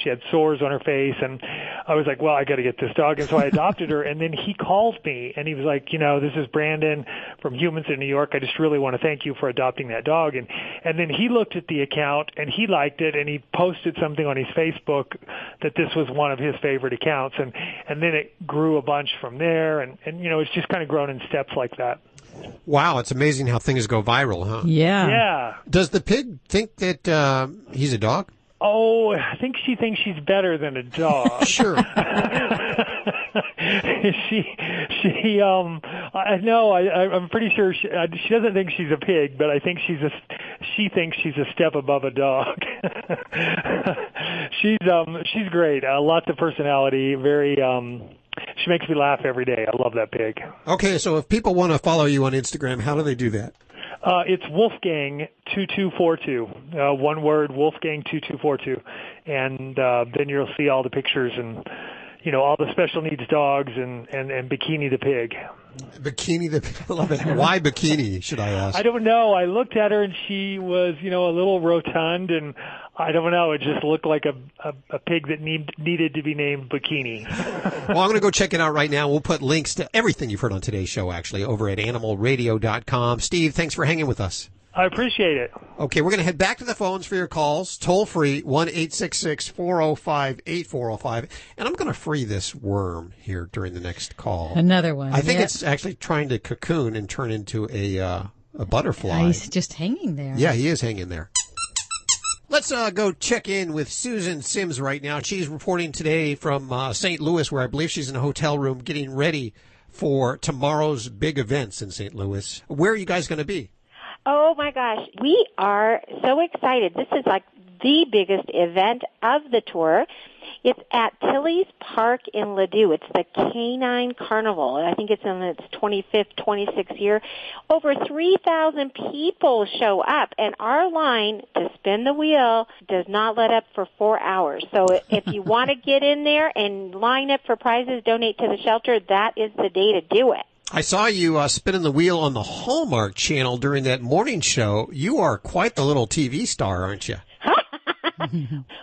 S17: she had sores on her face and I was like, well, I got to get this dog. And so I adopted her and then he called me and he was like, this is Brandon from Humans in New York. I just really want to thank you for adopting that dog. And then he looked at the account and he liked it and he posted something on his Facebook that this was one of his favorite accounts. And then it grew a bunch from there and it's just kind of grown in steps like that.
S3: Wow, it's amazing how things go viral, huh?
S4: Yeah.
S17: Yeah.
S3: Does the pig think that he's a dog?
S17: Oh, I think she thinks she's better than a dog.
S3: Sure.
S17: I'm pretty sure she doesn't think she's a pig, but I think she thinks she's a step above a dog. She's great. Lots of personality, very she makes me laugh every day. I love that pig.
S3: Okay, so if people want to follow you on Instagram, how do they do that?
S17: It's Wolfgang2242. One word, Wolfgang2242. And then you'll see all the pictures and, all the special needs dogs and Bikini the pig.
S3: Bikini the pig. I love it. Why Bikini, should I ask?
S17: I don't know. I looked at her and she was, a little rotund and I don't know. It just looked like a pig that needed to be named Bikini.
S3: Well, I'm going to go check it out right now. We'll put links to everything you've heard on today's show, actually, over at animalradio.com. Steve, thanks for hanging with us.
S17: I appreciate it.
S3: Okay, we're going to head back to the phones for your calls. Toll free, 1-866-405-8405. And I'm going to free this worm here during the next call.
S4: Another one.
S3: I think it's actually trying to cocoon and turn into a butterfly.
S4: He's just hanging there.
S3: Yeah, he is hanging there. Let's go check in with Susan Sims right now. She's reporting today from St. Louis, where I believe she's in a hotel room getting ready for tomorrow's big events in St. Louis. Where are you guys going to be?
S18: Oh, my gosh. We are so excited. This is like the biggest event of the tour. It's at Tilly's Park in Ladue. It's the Canine Carnival. I think it's in its 25th, 26th year. Over 3,000 people show up, and our line to spin the wheel does not let up for 4 hours. So if you want to get in there and line up for prizes, donate to the shelter, that is the day to do it.
S3: I saw you spinning the wheel on the Hallmark channel during that morning show. You are quite the little TV star, aren't you?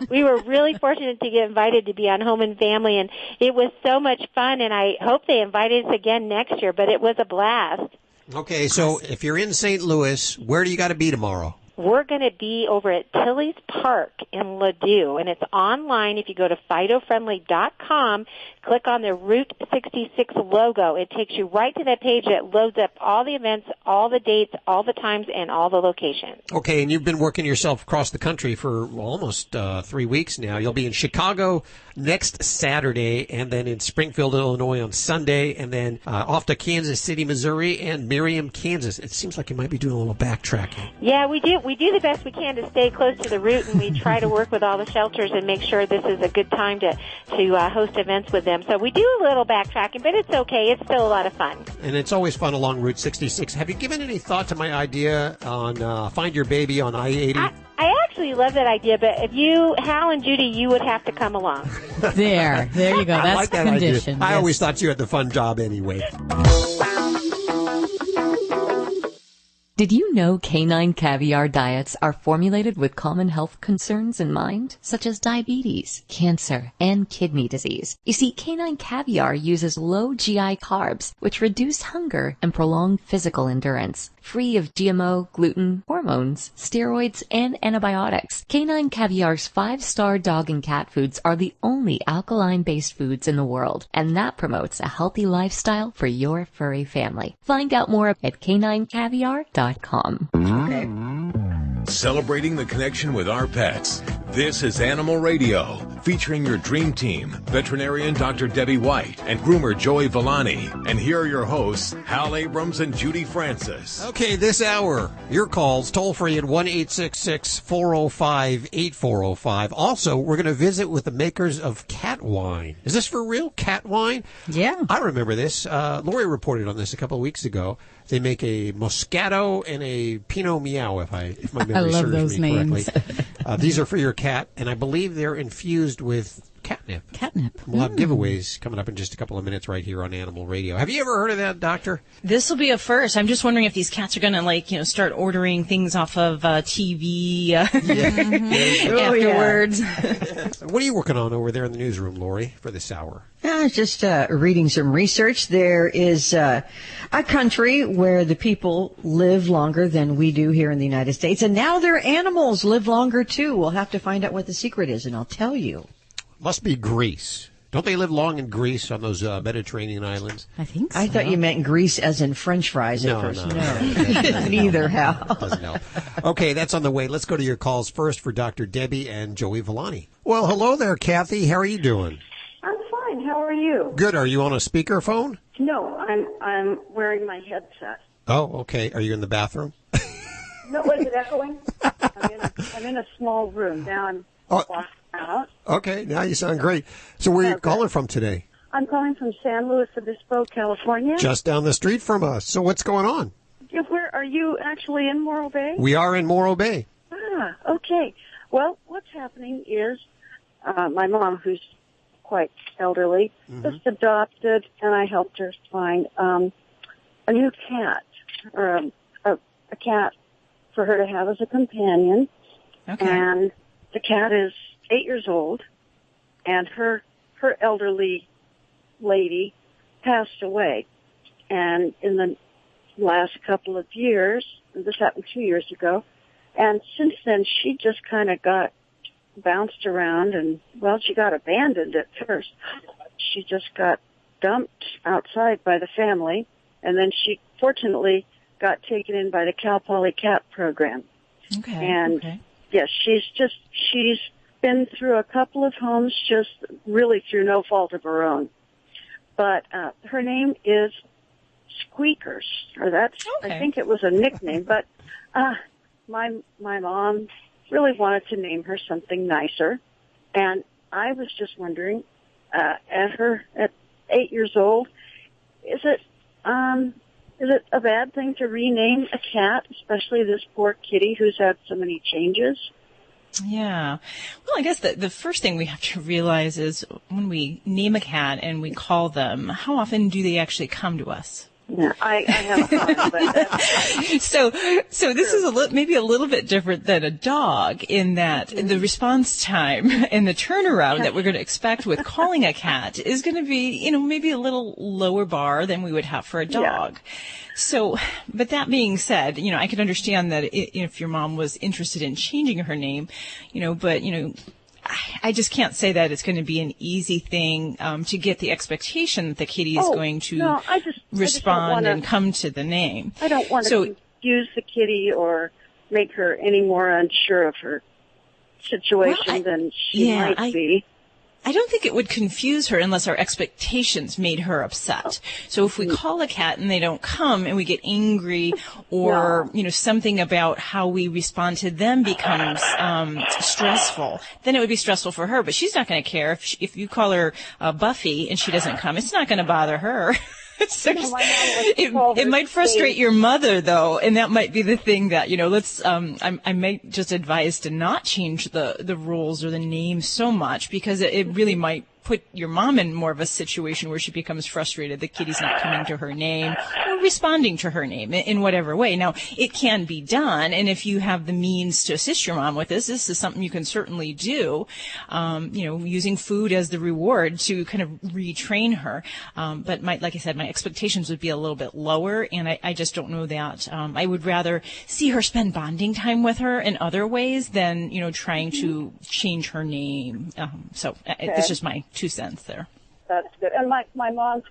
S18: We were really fortunate to get invited to be on Home and Family, and it was so much fun, and I hope they invite us again next year, but it was a blast.
S3: Okay, so if you're in St. Louis, where do you got to be tomorrow?
S18: We're going to be over at Tilly's Park in Ladue, and it's online. If you go to FidoFriendly.com, click on the Route 66 logo. It takes you right to that page that loads up all the events, all the dates, all the times, and all the locations.
S3: Okay, and you've been working yourself across the country for almost 3 weeks now. You'll be in Chicago next Saturday, and then in Springfield, Illinois on Sunday, and then off to Kansas City, Missouri, and Merriam, Kansas. It seems like you might be doing a little backtracking.
S18: Yeah, we do. We do the best we can to stay close to the route, and we try to work with all the shelters and make sure this is a good time to host events with them. So we do a little backtracking, but it's okay. It's still a lot of fun.
S3: And it's always fun along Route 66. Have you given any thought to my idea on Find Your Baby on I-80?
S18: I actually love that idea, but if you, Hal and Judy, you would have to come along.
S4: There you go. That's
S3: I like that
S4: condition.
S3: idea. I always thought you had the fun job anyway.
S19: Did you know canine caviar diets are formulated with common health concerns in mind, such as diabetes, cancer, and kidney disease? You see, canine caviar uses low GI carbs, which reduce hunger and prolong physical endurance. Free of GMO, gluten, hormones, steroids, and antibiotics, canine caviar's 5-star dog and cat foods are the only alkaline-based foods in the world, and that promotes a healthy lifestyle for your furry family. Find out more at caninecaviar.com.
S2: Celebrating the connection with our pets. This is Animal Radio, featuring your dream team, veterinarian Dr. Debbie White and groomer Joey Villani. And here are your hosts, Hal Abrams and Judy Francis.
S3: Okay, this hour, your calls toll free at 1-866-405-8405. Also, we're going to visit with the makers of cat wine. Is this for real? Cat wine?
S4: Yeah.
S3: I remember this. Lori reported on this a couple of weeks ago. They make a MosCAto and a Pinot Meow, if my memory serves me correctly. These are for your cat, and I believe they're infused with catnip. We'll have giveaways coming up in just a couple of minutes right here on Animal Radio. Have you ever heard of that, Doctor?
S8: This will be a first. I'm just wondering if these cats are going to, start ordering things off of TV afterwards.
S3: What are you working on over there in the newsroom, Lori, for this hour?
S6: I was just reading some research. There is a country where the people live longer than we do here in the United States, and now their animals live longer, too. We'll have to find out what the secret is, and I'll tell you.
S3: Must be Greece. Don't they live long in Greece on those Mediterranean islands?
S4: I think so.
S6: I thought you meant Greece as in French fries at first. No. Neither, Hal.
S3: Doesn't help. Okay, that's on the way. Let's go to your calls first for Dr. Debbie and Joey Villani. Well, hello there, Kathy. How are you doing?
S20: I'm fine. How are you?
S3: Good. Are you on a speakerphone?
S20: No, I'm wearing my headset.
S3: Oh, okay. Are you in the bathroom?
S20: No, is it echoing? I'm in a small room. Now I'm walking out.
S3: Okay, now you sound great. So where are you calling from today?
S20: I'm calling from San Luis Obispo, California.
S3: Just down the street from us. So what's going on?
S20: Where are you actually in Morro Bay?
S3: We are in Morro Bay.
S20: Ah, okay. Well, what's happening is my mom, who's quite elderly, just adopted, and I helped her find a new cat, or a cat for her to have as a companion.
S8: Okay.
S20: And the cat is 8 years old, and her elderly lady passed away. And in the last couple of years, this happened 2 years ago, and since then she just kind of got bounced around, and, well, she got abandoned at first. She just got dumped outside by the family, and then she fortunately got taken in by the Cal Poly Cat program.
S8: Okay.
S20: And, yes, she's been through a couple of homes, just really through no fault of her own. But her name is Squeakers, or that's, I think it was a nickname, but my mom really wanted to name her something nicer, and I was just wondering, at 8 years old, is it a bad thing to rename a cat, especially this poor kitty who's had so many changes?
S8: Yeah. Well, I guess the first thing we have to realize is when we name a cat and we call them, how often do they actually come to us?
S20: Yeah, I have a hard, but
S8: so this is maybe a little bit different than a dog in that the response time and the turnaround that we're going to expect with calling a cat is going to be, maybe a little lower bar than we would have for a dog. Yeah. So, but that being said, I can understand that if your mom was interested in changing her name, but, I just can't say that it's going to be an easy thing to get the expectation that the kitty is going to respond and come to the name.
S20: I don't want to confuse the kitty or make her any more unsure of her situation than she might be.
S8: I don't think it would confuse her unless our expectations made her upset. So if we call a cat and they don't come and we get angry or, something about how we respond to them becomes stressful, then it would be stressful for her. But she's not going to care. If you call her Buffy and she doesn't come, it's not going to bother her. So it might frustrate your mother, though, and that might be the thing that, I might just advise to not change the rules or the name so much, because it really might put your mom in more of a situation where she becomes frustrated the kitty's not coming to her name, or responding to her name in whatever way. Now, it can be done, and if you have the means to assist your mom with this is something you can certainly do, using food as the reward to kind of retrain her. But like I said, my expectations would be a little bit lower, and I just don't know that. I would rather see her spend bonding time with her in other ways than, trying to change her name. It's just my 2 cents there.
S20: That's good. And my mom's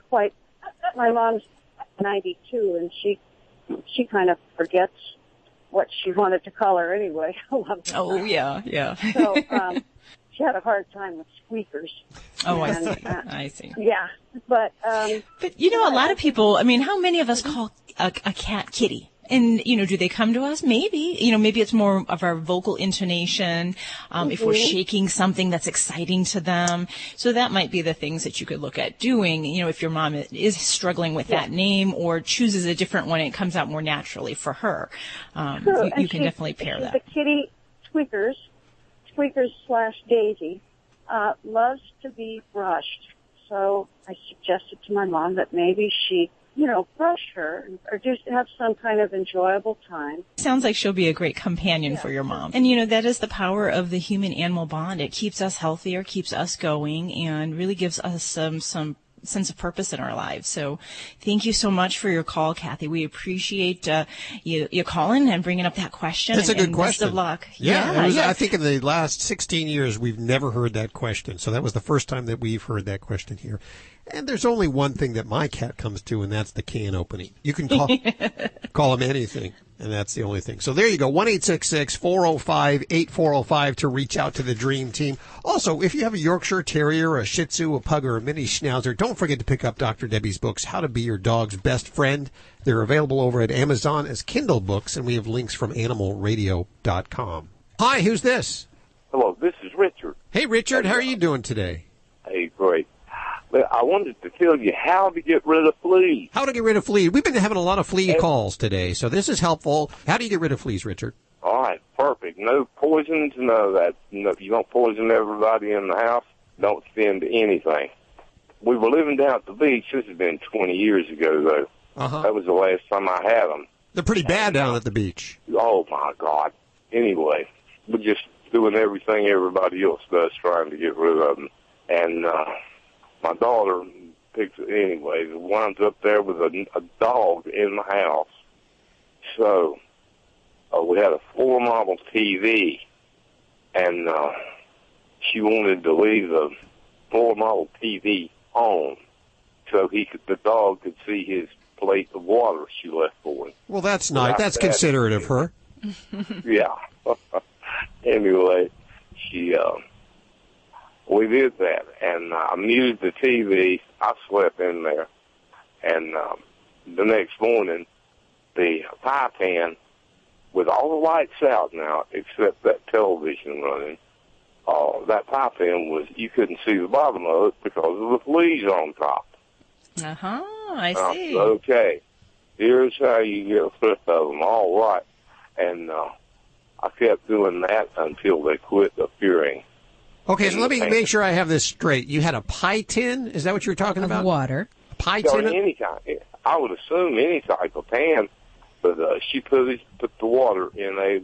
S20: 92, and she kind of forgets what she wanted to call her anyway.
S8: Oh, yeah.
S20: So she had a hard time with squeakers.
S8: Oh, I see.
S20: Yeah, but
S8: a lot of people. I mean, how many of us call a cat Kitty? And, do they come to us? Maybe. Maybe it's more of our vocal intonation, if we're shaking something that's exciting to them. So that might be the things that you could look at doing, if your mom is struggling with that name or chooses a different one, it comes out more naturally for her. You can definitely pair that.
S20: The kitty Squeakers/Daisy, loves to be brushed. So I suggested to my mom that maybe she brush her or just have some kind of enjoyable time.
S8: Sounds like she'll be a great companion for your mom. And, that is the power of the human-animal bond. It keeps us healthier, keeps us going, and really gives us some sense of purpose in our lives. So thank you so much for your call, Kathy. We appreciate you calling and bringing up that question.
S3: That's a good question.
S8: Best of luck.
S3: Yeah. I think in the last 16 years, we've never heard that question. So that was the first time that we've heard that question here. And there's only one thing that my cat comes to, and that's the can opening. You can call him anything, and that's the only thing. So there you go, 1-866-405-8405 to reach out to the Dream Team. Also, if you have a Yorkshire Terrier, a Shih Tzu, a Pug, or a Mini Schnauzer, don't forget to pick up Dr. Debbie's books, How to Be Your Dog's Best Friend. They're available over at Amazon as Kindle books, and we have links from animalradio.com. Hi, who's this?
S21: Hello, this is Richard.
S3: Hey, Richard, how are you doing today?
S21: Hey, great. I wanted to tell you how to get rid of fleas.
S3: How to get rid of fleas. We've been having a lot of flea calls today, so this is helpful. How do you get rid of fleas, Richard?
S21: All right, perfect. No poisons, none of that. No, you don't poison everybody in the house. Don't spend anything. We were living down at the beach. This has been 20 years ago, though. That was the last time I had them.
S3: They're pretty bad down at the beach.
S21: Oh, my God. Anyway, we're just doing everything everybody else does, trying to get rid of them. And my daughter picks it anyway. Winds up there with a dog in the house. So we had a floor model TV, and she wanted to leave the floor model TV on so the dog could see his plate of water she left for him.
S3: Well, that's nice. That's considerate of her.
S21: Yeah. Anyway, we did that, and I muted the TV. I slept in there, and the next morning, the pie pan, with all the lights out now, except that television running, that pie pan you couldn't see the bottom of it because of the fleas on top.
S8: I see.
S21: Okay, here's how you get rid of them. All right, and I kept doing that until they quit appearing.
S3: Okay, so let me make sure I have this straight. You had a pie tin? Is that what you were talking about?
S4: Water.
S3: A pie tin?
S21: Any kind. I would assume any type of pan, but she put the water in a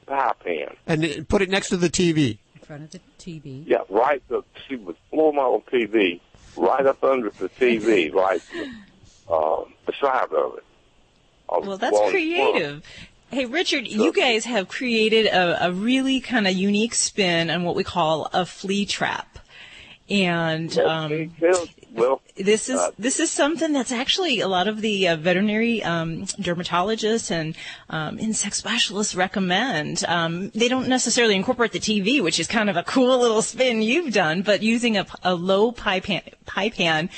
S21: pie pan.
S3: And put it next to the TV?
S4: In front of the TV.
S21: Yeah, she was floor model TV, right up under the TV, right beside of it.
S8: Well, that's creative. Hey, Richard, you guys have created a really kind of unique spin on what we call a flea trap. And this is something that's actually a lot of the veterinary dermatologists and insect specialists recommend. They don't necessarily incorporate the TV, which is kind of a cool little spin you've done, but using a low pie pan,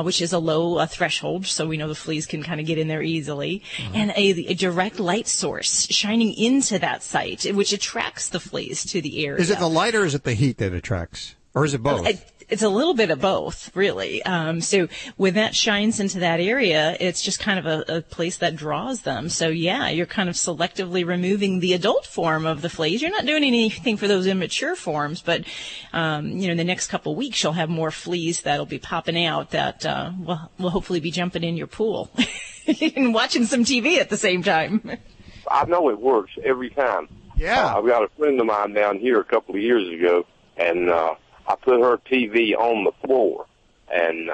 S8: which is a low threshold, so we know the fleas can kind of get in there easily, and a direct light source shining into that site, which attracts the fleas to the area.
S3: Is it the light or is it the heat that attracts? Or is it both?
S8: It's a little bit of both, really. So when that shines into that area, it's just kind of a place that draws them. So yeah, you're kind of selectively removing the adult form of the fleas. You're not doing anything for those immature forms, but in the next couple of weeks, you'll have more fleas that'll be popping out that will hopefully be jumping in your pool and watching some TV at the same time.
S21: I know it works every time.
S3: Yeah.
S21: I've got a friend of mine down here a couple of years ago, and I put her TV on the floor, and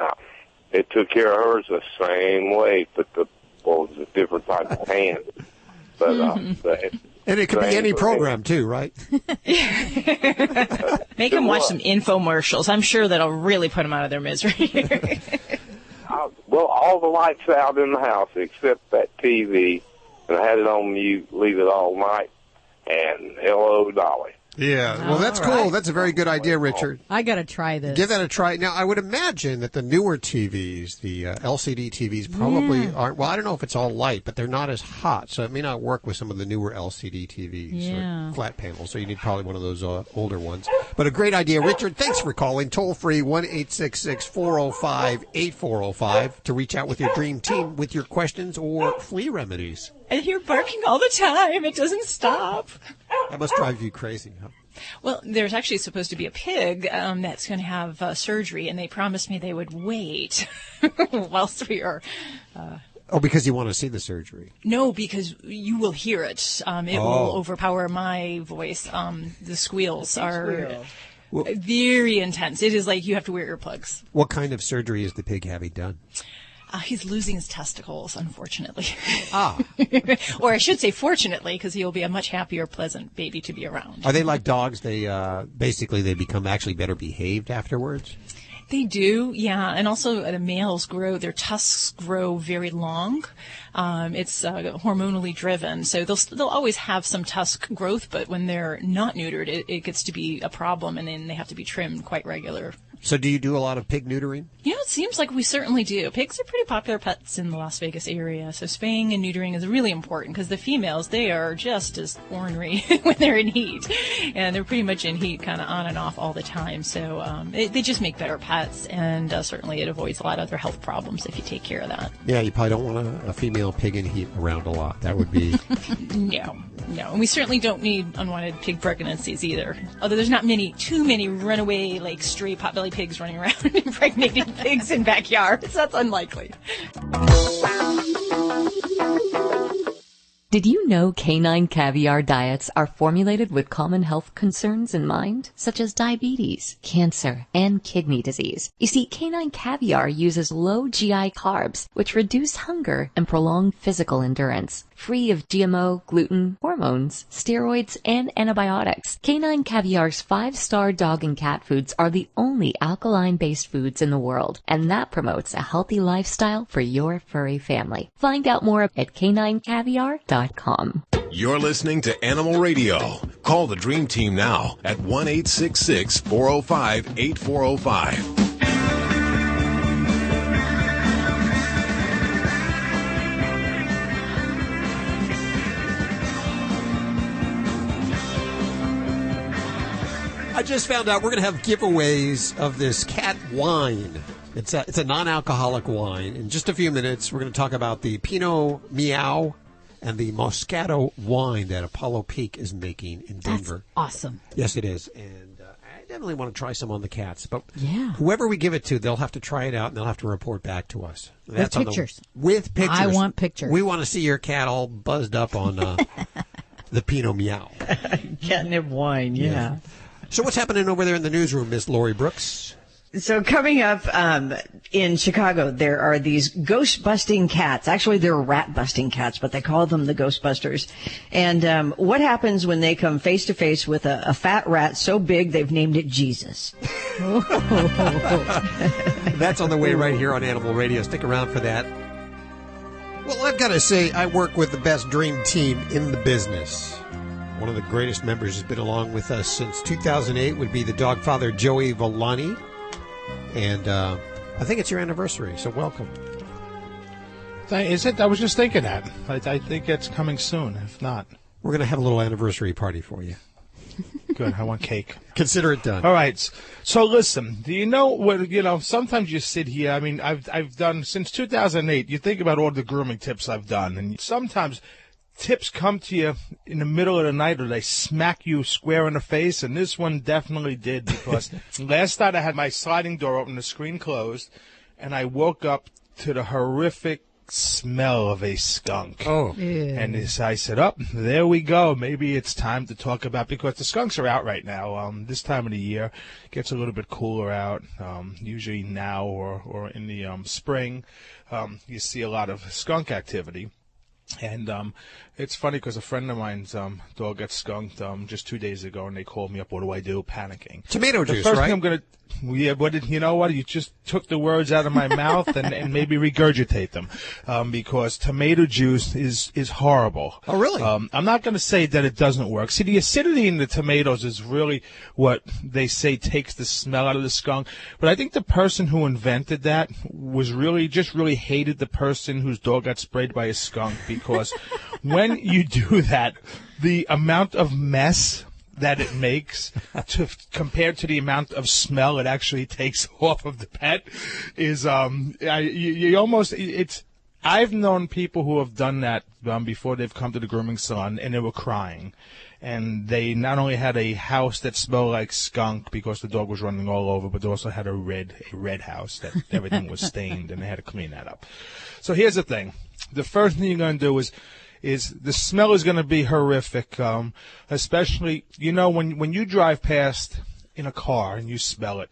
S21: it took care of hers the same way, but it was a different type of hand. But,
S3: and it could be any program, too, right?
S8: Make them watch some infomercials. I'm sure that'll really put them out of their misery.
S21: Well, all the lights out in the house except that TV, and I had it on mute, leave it all night, and hello, Dolly.
S3: Yeah, well, that's cool. That's a very good idea, Richard.
S4: I got to try this.
S3: Give that a try. Now, I would imagine that the newer TVs, the LCD TVs, probably aren't, well, I don't know if it's all light, but they're not as hot, so it may not work with some of the newer LCD TVs or flat panels, so you need probably one of those older ones. But a great idea. Richard, thanks for calling. Toll free, 1-866-405-8405 to reach out with your dream team with your questions or flea remedies.
S8: And you're barking all the time. It doesn't stop.
S3: That must drive you crazy, huh?
S8: Well, there's actually supposed to be a pig that's going to have surgery, and they promised me they would wait whilst we are...
S3: Oh, because you want to see the surgery?
S8: No, because you will hear it. It will overpower my voice. The squeals are very intense. It is like you have to wear earplugs.
S3: What kind of surgery is the pig having done?
S8: He's losing his testicles, unfortunately.
S3: Ah.
S8: Or I should say fortunately, because he'll be a much happier, pleasant baby to be around.
S3: Are they like dogs? They basically they become actually better behaved afterwards?
S8: They do, yeah. And also the males their tusks grow very long. It's hormonally driven. So they'll always have some tusk growth, but when they're not neutered, it gets to be a problem, and then they have to be trimmed quite regular.
S3: So do you do a lot of pig neutering?
S8: You know, it seems like we certainly do. Pigs are pretty popular pets in the Las Vegas area, so spaying and neutering is really important because the females, they are just as ornery when they're in heat, and they're pretty much in heat kind of on and off all the time. So they just make better pets, and certainly it avoids a lot of other health problems if you take care of that.
S3: Yeah, you probably don't want a female pig in heat around a lot. That would be...
S8: No. And we certainly don't need unwanted pig pregnancies either. Although there's not too many runaway, like stray potbelly pigs running around impregnating pigs in backyards. That's unlikely.
S19: Did you know canine caviar diets are formulated with common health concerns in mind, such as diabetes, cancer, and kidney disease? You see, canine caviar uses low GI carbs, which reduce hunger and prolong physical endurance. Free of GMO, gluten, hormones, steroids, and antibiotics, canine caviar's 5-star dog and cat foods are the only alkaline-based foods in the world, and that promotes a healthy lifestyle for your furry family. Find out more at caninecaviar.com.
S2: You're listening to Animal Radio. Call the Dream Team now at 1-866-405-8405.
S3: I just found out we're going to have giveaways of this cat wine. It's a non-alcoholic wine. In just a few minutes, we're going to talk about the Pinot Meow and the MosCAto wine that Apollo Peak is making in Denver.
S4: That's awesome.
S3: Yes, it is. And I definitely want to try some on the cats. But whoever we give it to, they'll have to try it out, and they'll have to report back to us.
S4: With pictures.
S3: With pictures.
S4: I want pictures.
S3: We want to see your cat all buzzed up on the Pinot Meow.
S6: Catnip wine, yeah.
S3: So what's happening over there in the newsroom, Miss Lori Brooks?
S6: So coming up in Chicago, there are these ghost-busting cats. Actually, they're rat-busting cats, but they call them the Ghostbusters. And what happens when they come face-to-face with a fat rat so big they've named it Jesus?
S3: That's on the way right here on Animal Radio. Stick around for that. Well, I've got to say, I work with the best dream team in the business. One of the greatest members has been along with us since 2008 would be the Dogfather Joey Villani. And I think it's your anniversary, so welcome.
S5: Is it? I was just thinking that. I think it's coming soon, if not.
S3: We're going to have a little anniversary party for you.
S5: Good. I want cake.
S3: Consider it done.
S5: All right. So listen, do you know what, sometimes you sit here. I mean, I've done since 2008. You think about all the grooming tips I've done, and sometimes tips come to you in the middle of the night or they smack you square in the face, and this one definitely did, because last night I had my sliding door open, the screen closed, and I woke up to the horrific smell of a skunk.
S3: Oh.
S4: Yeah.
S5: And I said, there we go. Maybe it's time to talk about, because the skunks are out right now. This time of the year it gets a little bit cooler out. Usually now or in the spring, you see a lot of skunk activity. And it's funny because a friend of mine's dog got skunked just 2 days ago, and they called me up. What do I do? Panicking.
S3: Tomato juice,
S5: the first
S3: right?
S5: thing I'm gonna, you know what? You just took the words out of my mouth and maybe regurgitate them, because tomato juice is horrible.
S3: Oh, really?
S5: I'm not going to say that it doesn't work. See, the acidity in the tomatoes is really what they say takes the smell out of the skunk. But I think the person who invented that was really hated the person whose dog got sprayed by a skunk, because when you do that, the amount of mess that it makes compared to the amount of smell it actually takes off of the pet is I've known people who have done that before they've come to the grooming salon, and they were crying. And they not only had a house that smelled like skunk because the dog was running all over, but they also had a red house that everything was stained, and they had to clean that up. So here's the thing. The first thing you're going to do is the smell is going to be horrific, especially, when you drive past in a car and you smell it,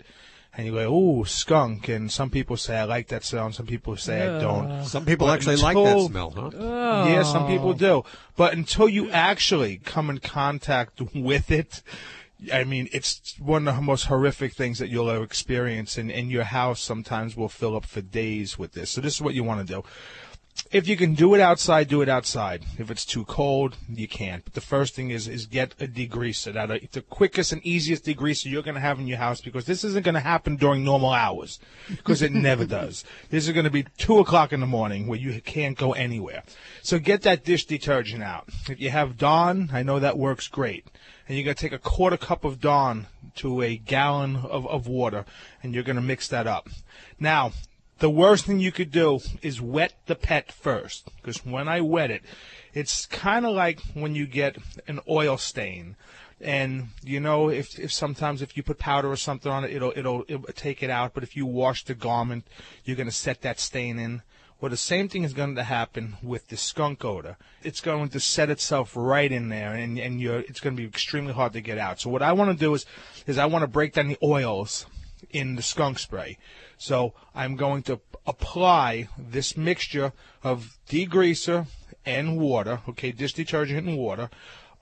S5: and you go, ooh, skunk, and some people say, I like that smell, and some people say, I don't.
S3: Some people actually like that smell, huh?
S5: Yeah, some people do. But until you actually come in contact with it, I mean, it's one of the most horrific things that you'll ever experience, and your house sometimes will fill up for days with this. So this is what you want to do. If you can do it outside, do it outside. If it's too cold, you can't. But the first thing is get a degreaser. The quickest and easiest degreaser you're going to have in your house, because this isn't going to happen during normal hours, because it never does. This is going to be 2 o'clock in the morning where you can't go anywhere. So get that dish detergent out. If you have Dawn, I know that works great. And you're going to take a quarter cup of Dawn to a gallon of water, and you're going to mix that up. Now, the worst thing you could do is wet the pet first, because when I wet it, it's kind of like when you get an oil stain. And, if sometimes if you put powder or something on it, it'll take it out. But if you wash the garment, you're going to set that stain in. Well, the same thing is going to happen with the skunk odor. It's going to set itself right in there, and it's going to be extremely hard to get out. So what I want to do is I want to break down the oils in the skunk spray. So I'm going to apply this mixture of degreaser and water, dish detergent and water,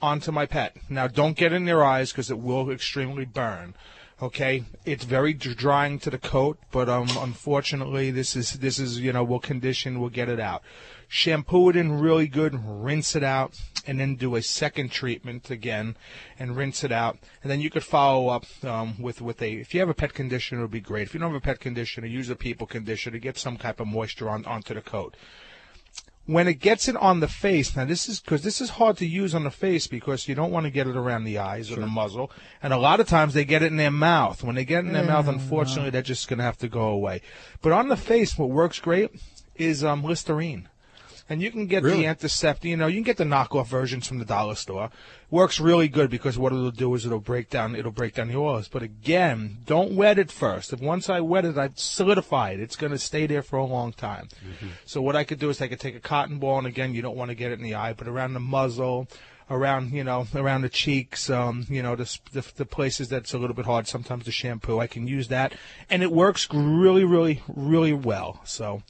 S5: onto my pet. Now, don't get in their eyes, because it will extremely burn. It's very drying to the coat, but unfortunately, this is we'll condition, we'll get it out. Shampoo it in really good, rinse it out, and then do a second treatment again and rinse it out. And then you could follow up with if you have a pet conditioner, it would be great. If you don't have a pet conditioner, use a people conditioner to get some type of moisture onto the coat. When it gets it on the face, now this is hard to use on the face, because you don't want to get it around the eyes or the muzzle. And a lot of times they get it in their mouth. When they get it in their mouth, unfortunately, they're just going to have to go away. But on the face, what works great is Listerine. And you can get the antiseptic, you can get the knockoff versions from the dollar store. Works really good, because what it'll do is it'll break down the oils. But again, don't wet it first. If once I wet it, I solidify it. It's going to stay there for a long time. Mm-hmm. So what I could do is I could take a cotton ball, and again, you don't want to get it in the eye, but around the muzzle, around the cheeks, the places that's a little bit hard sometimes to shampoo. I can use that, and it works really, really, really well. So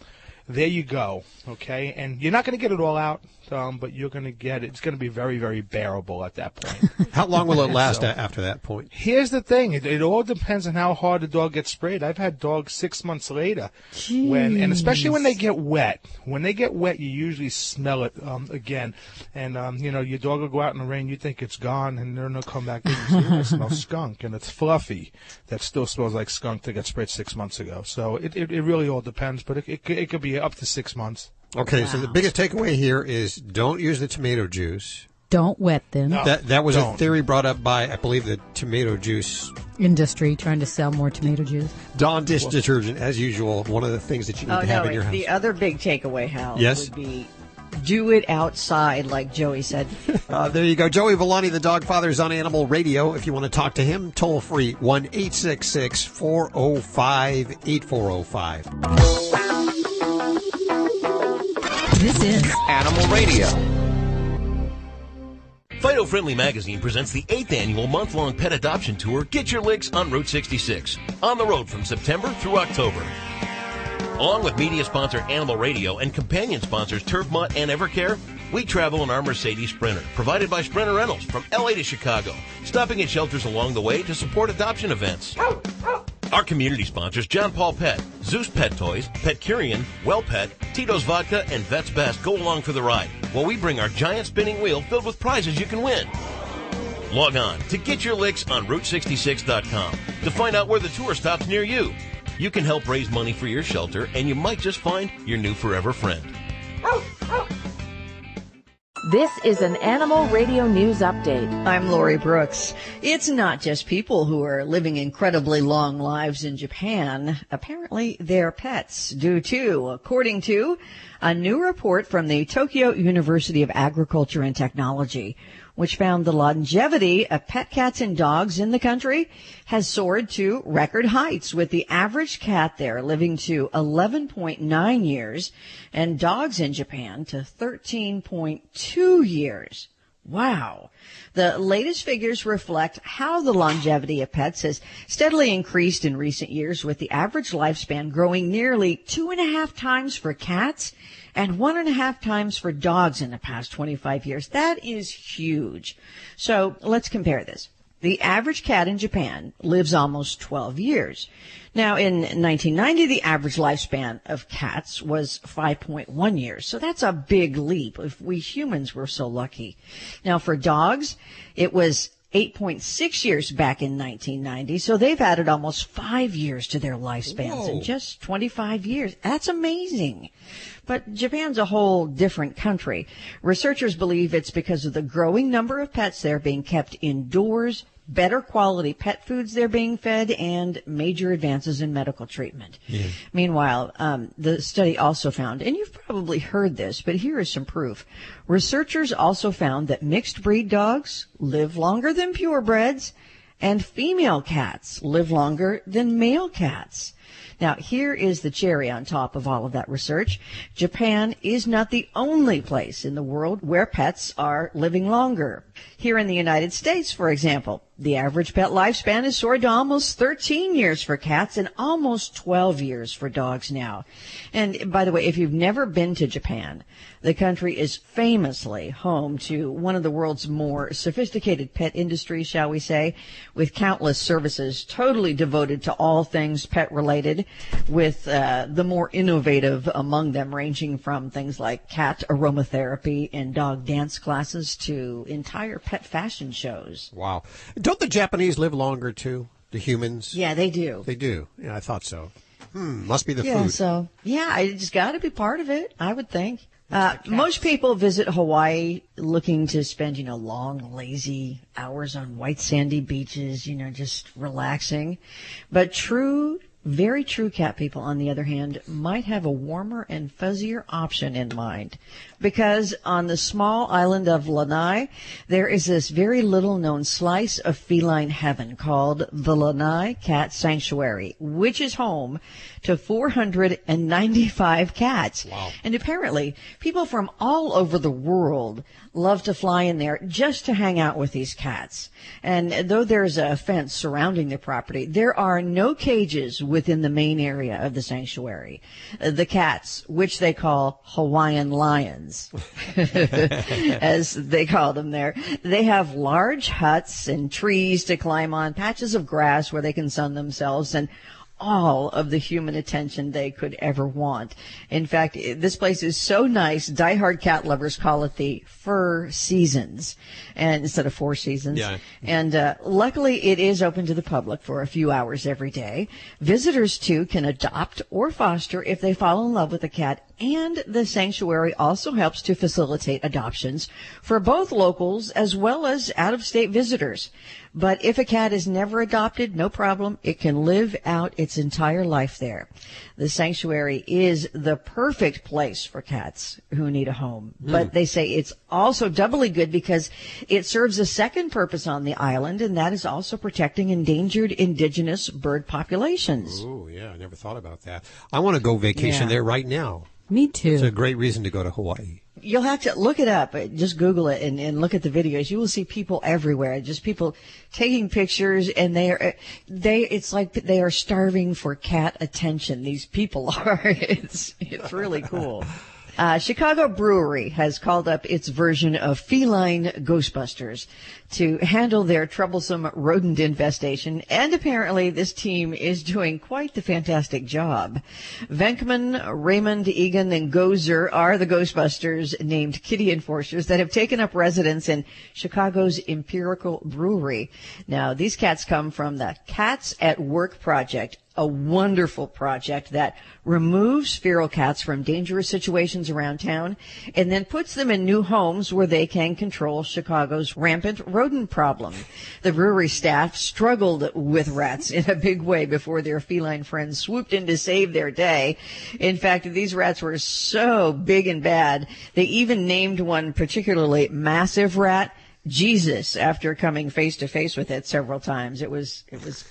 S5: there you go, and you're not going to get it all out, but you're going to get it. It's going to be very, very bearable at that point.
S3: How long will it last after that point?
S5: Here's the thing. It all depends on how hard the dog gets sprayed. I've had dogs 6 months later, and especially when they get wet. When they get wet, you usually smell it again. And, your dog will go out in the rain, you think it's gone, and then they'll come back and you say, it smells skunk, and it's fluffy. That still smells like skunk that got sprayed 6 months ago. So it really all depends, but it could be up to 6 months.
S3: Okay, so the biggest takeaway here is don't use the tomato juice.
S4: Don't wet them.
S5: No,
S3: That was
S5: don't.
S3: a theory brought up by, I believe, the tomato juice
S4: Industry trying to sell more tomato juice.
S3: Dawn Dish Detergent, as usual, one of the things that you need to have in your house.
S6: The other big takeaway, Hal,
S3: Yes?
S6: would be do it outside, like Joey said.
S3: There you go. Joey Villani, the Dogfather, is on Animal Radio. If you want to talk to him, toll free 1-866-405-8405.
S4: This is
S7: Animal Radio.
S22: Fido Friendly Magazine presents the 8th annual month-long pet adoption tour, Get Your Licks on Route 66. On the road from September through October. Along with media sponsor Animal Radio and companion sponsors Turf Mutt and Evercare, we travel in our Mercedes Sprinter, provided by Sprinter Rentals from LA to Chicago, stopping at shelters along the way to support adoption events. Our community sponsors, John Paul Pet, Zeus Pet Toys, Pet Curian, Well Pet, Tito's Vodka, and Vet's Best go along for the ride, while we bring our giant spinning wheel filled with prizes you can win. Log on to Get Your Licks on Route66.com to find out where the tour stops near you. You can help raise money for your shelter, and you might just find your new forever friend.
S13: This is an Animal Radio News Update.
S6: I'm Lori Brooks. It's not just people who are living incredibly long lives in Japan. Apparently, their pets do too, according to a new report from the Tokyo University of Agriculture and Technology, which found the longevity of pet cats and dogs in the country has soared to record heights, with the average cat there living to 11.9 years and dogs in Japan to 13.2 years. Wow. The latest figures reflect how the longevity of pets has steadily increased in recent years, with the average lifespan growing nearly 2.5 times for cats and 1.5 times for dogs in the past 25 years. That is huge. So let's compare this. The average cat in Japan lives almost 12 years. Now, in 1990, the average lifespan of cats was 5.1 years. So that's a big leap if we humans were so lucky. Now, for dogs, it was 8.6 years back in 1990. So they've added almost 5 years to their lifespans in just 25 years. That's amazing. But Japan's a whole different country. Researchers believe it's because of the growing number of pets there being kept indoors, better quality pet foods they're being fed, and major advances in medical treatment. Yeah. Meanwhile, the study also found, and you've probably heard this, but here is some proof. Researchers also found that mixed breed dogs live longer than purebreds, and female cats live longer than male cats. Now, here is the cherry on top of all of that research. Japan is not the only place in the world where pets are living longer. Here in the United States, for example, the average pet lifespan has soared to almost 13 years for cats and almost 12 years for dogs now. And by the way, if you've never been to Japan, the country is famously home to one of the world's more sophisticated pet industries, shall we say, with countless services totally devoted to all things pet-related, with the more innovative among them ranging from things like cat aromatherapy and dog dance classes to entire pet fashion shows.
S3: Wow. Don't the Japanese live longer, too? The humans?
S6: Yeah, they do.
S3: They do. Yeah, I thought so. Must be the
S6: yeah,
S3: food.
S6: So, yeah, it's got to be part of it, I would think. Most people visit Hawaii looking to spend, long, lazy hours on white sandy beaches, just relaxing. But very true cat people, on the other hand, might have a warmer and fuzzier option in mind. Because on the small island of Lanai, there is this very little known slice of feline heaven called the Lanai Cat Sanctuary, which is home to 495 cats.
S3: Wow.
S6: And apparently, people from all over the world love to fly in there just to hang out with these cats. And though there's a fence surrounding the property, there are no cages within the main area of the sanctuary. The cats, which they call Hawaiian lions, as they call them there, they have large huts and trees to climb on, patches of grass where they can sun themselves, and all of the human attention they could ever want. In fact, this place is so nice, diehard cat lovers call it the Fur Seasons, and instead of Four Seasons.
S3: Yeah.
S6: And luckily, it is open to the public for a few hours every day. Visitors, too, can adopt or foster if they fall in love with a cat and the sanctuary also helps to facilitate adoptions for both locals as well as out-of-state visitors. But if a cat is never adopted, no problem. It can live out its entire life there. The sanctuary is the perfect place for cats who need a home. But they say it's also doubly good because it serves a second purpose on the island, and that is also protecting endangered indigenous bird populations.
S3: Oh, yeah. I never thought about that. I want to go vacation there right now.
S4: Me too.
S3: It's a great reason to go to Hawaii.
S6: You'll have to look it up. Just Google it and look at the videos. You will see people everywhere. Just people taking pictures, and it's like they are starving for cat attention. These people are. It's really cool. Chicago Brewery has called up its version of feline Ghostbusters to handle their troublesome rodent infestation, and apparently this team is doing quite the fantastic job. Venkman, Raymond, Egan, and Gozer are the Ghostbusters named kitty enforcers that have taken up residence in Chicago's Empirical Brewery. Now, these cats come from the Cats at Work project, a wonderful project that removes feral cats from dangerous situations around town and then puts them in new homes where they can control Chicago's rampant rodent problem. The brewery staff struggled with rats in a big way before their feline friends swooped in to save their day. In fact, these rats were so big and bad, they even named one particularly massive rat Jesus after coming face to face with it several times. It was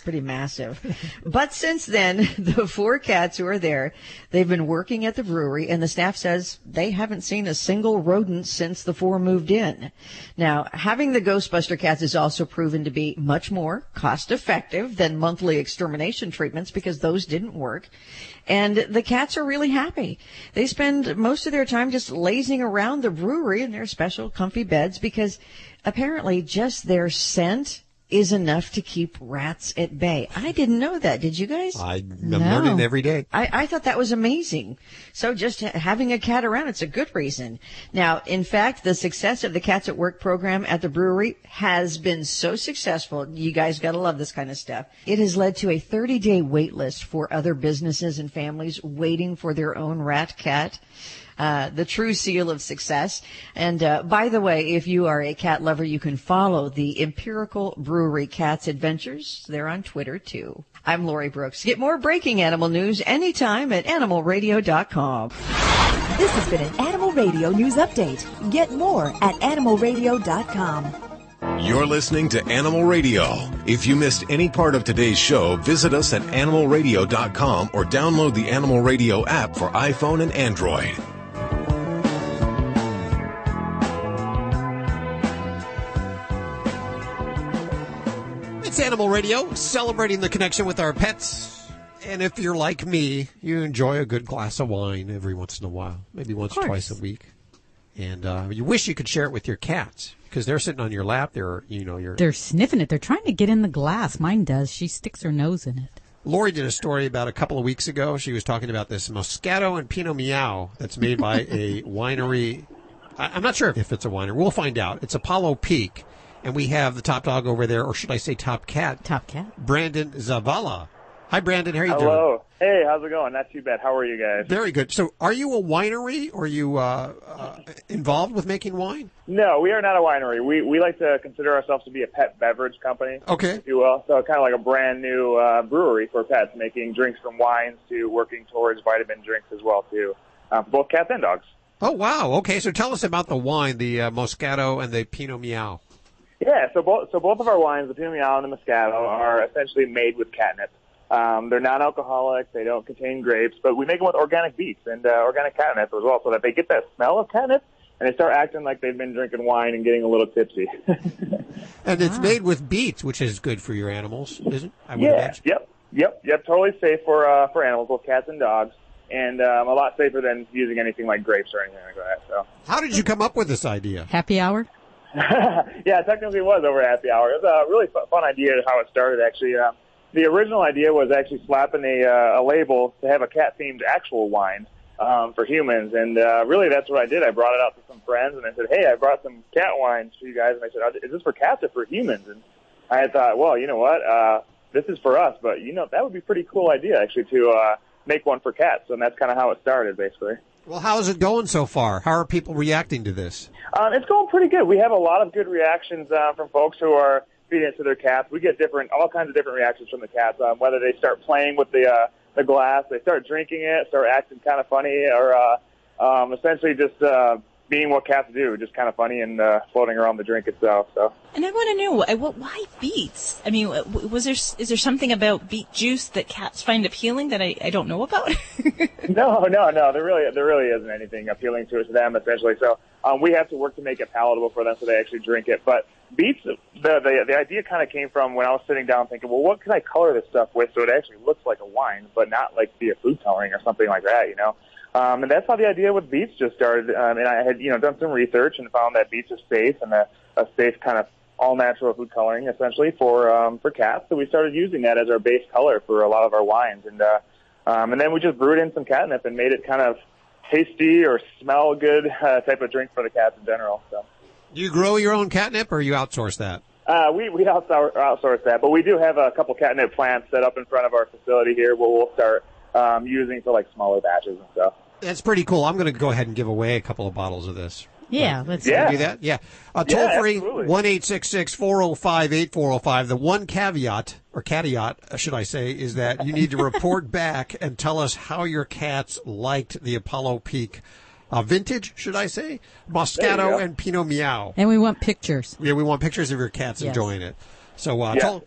S6: pretty massive. But since then, the 4 cats who are there, they've been working at the brewery, and the staff says they haven't seen a single rodent since the 4 moved in. Now, having the Ghostbuster cats is also proven to be much more cost effective than monthly extermination treatments because those didn't work. And the cats are really happy. They spend most of their time just lazing around the brewery in their special comfy beds because apparently just their scent is enough to keep rats at bay. I didn't know that. Did you guys?
S3: I'm learning every day.
S6: I thought that was amazing. So just having a cat around, it's a good reason. Now, in fact, the success of the Cats at Work program at the brewery has been so successful. You guys got to love this kind of stuff. It has led to a 30-day wait list for other businesses and families waiting for their own rat cat. The true seal of success. And by the way, if you are a cat lover, you can follow the Empirical Brewery Cats Adventures. They're on Twitter, too. I'm Lori Brooks. Get more breaking animal news anytime at animalradio.com.
S14: This has been an Animal Radio News Update. Get more at animalradio.com.
S2: You're listening to Animal Radio. If you missed any part of today's show, visit us at animalradio.com or download the Animal Radio app for iPhone and Android.
S3: It's Animal Radio, celebrating the connection with our pets. And if you're like me, you enjoy a good glass of wine every once in a while, maybe once or twice a week. And you wish you could share it with your cats because they're sitting on your lap. They're
S4: sniffing it. They're trying to get in the glass. Mine does. She sticks her nose in it.
S3: Lori did a story about a couple of weeks ago. She was talking about this MosCATo and Pinot Meow that's made by a winery. I'm not sure if it's a winery. We'll find out. It's Apollo Peak. And we have the top dog over there, or should I say top cat?
S4: Top cat.
S3: Brandon Zavala. Hi, Brandon. How are you doing?
S7: Hello. Hey, how's it going? Not too bad. How are you guys?
S3: Very good. So are you a winery, or are you involved with making wine?
S7: No, we are not a winery. We like to consider ourselves to be a pet beverage company, if you will. So kind of like a brand new brewery for pets, making drinks from wines to working towards vitamin drinks as well, too, for both cats and dogs.
S3: Oh, wow. Okay, so tell us about the wine, the MosCATo and the Pinot Meow.
S7: Yeah, so both of our wines, the Pinot Meow and the MosCATo, are essentially made with catnip. They're non-alcoholic, they don't contain grapes, but we make them with organic beets and organic catnip as well, so that they get that smell of catnip and they start acting like they've been drinking wine and getting a little tipsy.
S3: And it's made with beets, which is good for your animals, isn't it? I would imagine.
S7: Yep. Totally safe for animals, both cats and dogs, and a lot safer than using anything like grapes or anything like that. So,
S3: how did you come up with this idea?
S4: Happy hour?
S7: Yeah, it technically was over happy hour. It was a really fun idea how it started, actually. The original idea was actually slapping a label to have a cat-themed actual wine for humans, and really that's what I did. I brought it out to some friends, and I said, hey, I brought some cat wines for you guys, and I said, is this for cats or for humans? And I had thought, well, you know what, this is for us, but, that would be a pretty cool idea, actually, to make one for cats, and that's kind of how it started, basically.
S3: Well, how is it going so far? How are people reacting to this?
S7: It's going pretty good. We have a lot of good reactions from folks who are feeding it to their cats. We get all kinds of different reactions from the cats, whether they start playing with the glass, they start drinking it, start acting kind of funny, or essentially just being what cats do, just kind of funny and floating around the drink itself. So.
S8: And I want to know, why beets? I mean, is there something about beet juice that cats find appealing that I don't know about?
S7: No. There really isn't anything appealing to them, essentially. So we have to work to make it palatable for them so they actually drink it. But beets, the idea kind of came from when I was sitting down thinking, well, what can I color this stuff with so it actually looks like a wine, but not like be a food coloring or something like that, you know? And that's how the idea with beets just started. And I had, done some research and found that beets are safe and a safe kind of all-natural food coloring, essentially, for cats. So we started using that as our base color for a lot of our wines. And then we just brewed in some catnip and made it kind of tasty or smell good type of drink for the cats in general. So.
S3: Do you grow your own catnip, or you outsource that?
S7: We outsource that, but we do have a couple catnip plants set up in front of our facility here where we'll start using for like smaller batches and stuff.
S3: That's pretty cool. I'm going to go ahead and give away a couple of bottles of this.
S4: Yeah, let's
S3: do that. Yeah. Toll free, 1-866-405-8405. The one caveat, should I say, is that you need to report back and tell us how your cats liked the Apollo Peak vintage, should I say, MosCAto and Pinot Meow.
S4: And we want pictures.
S3: Yeah, we want pictures of your cats enjoying it. So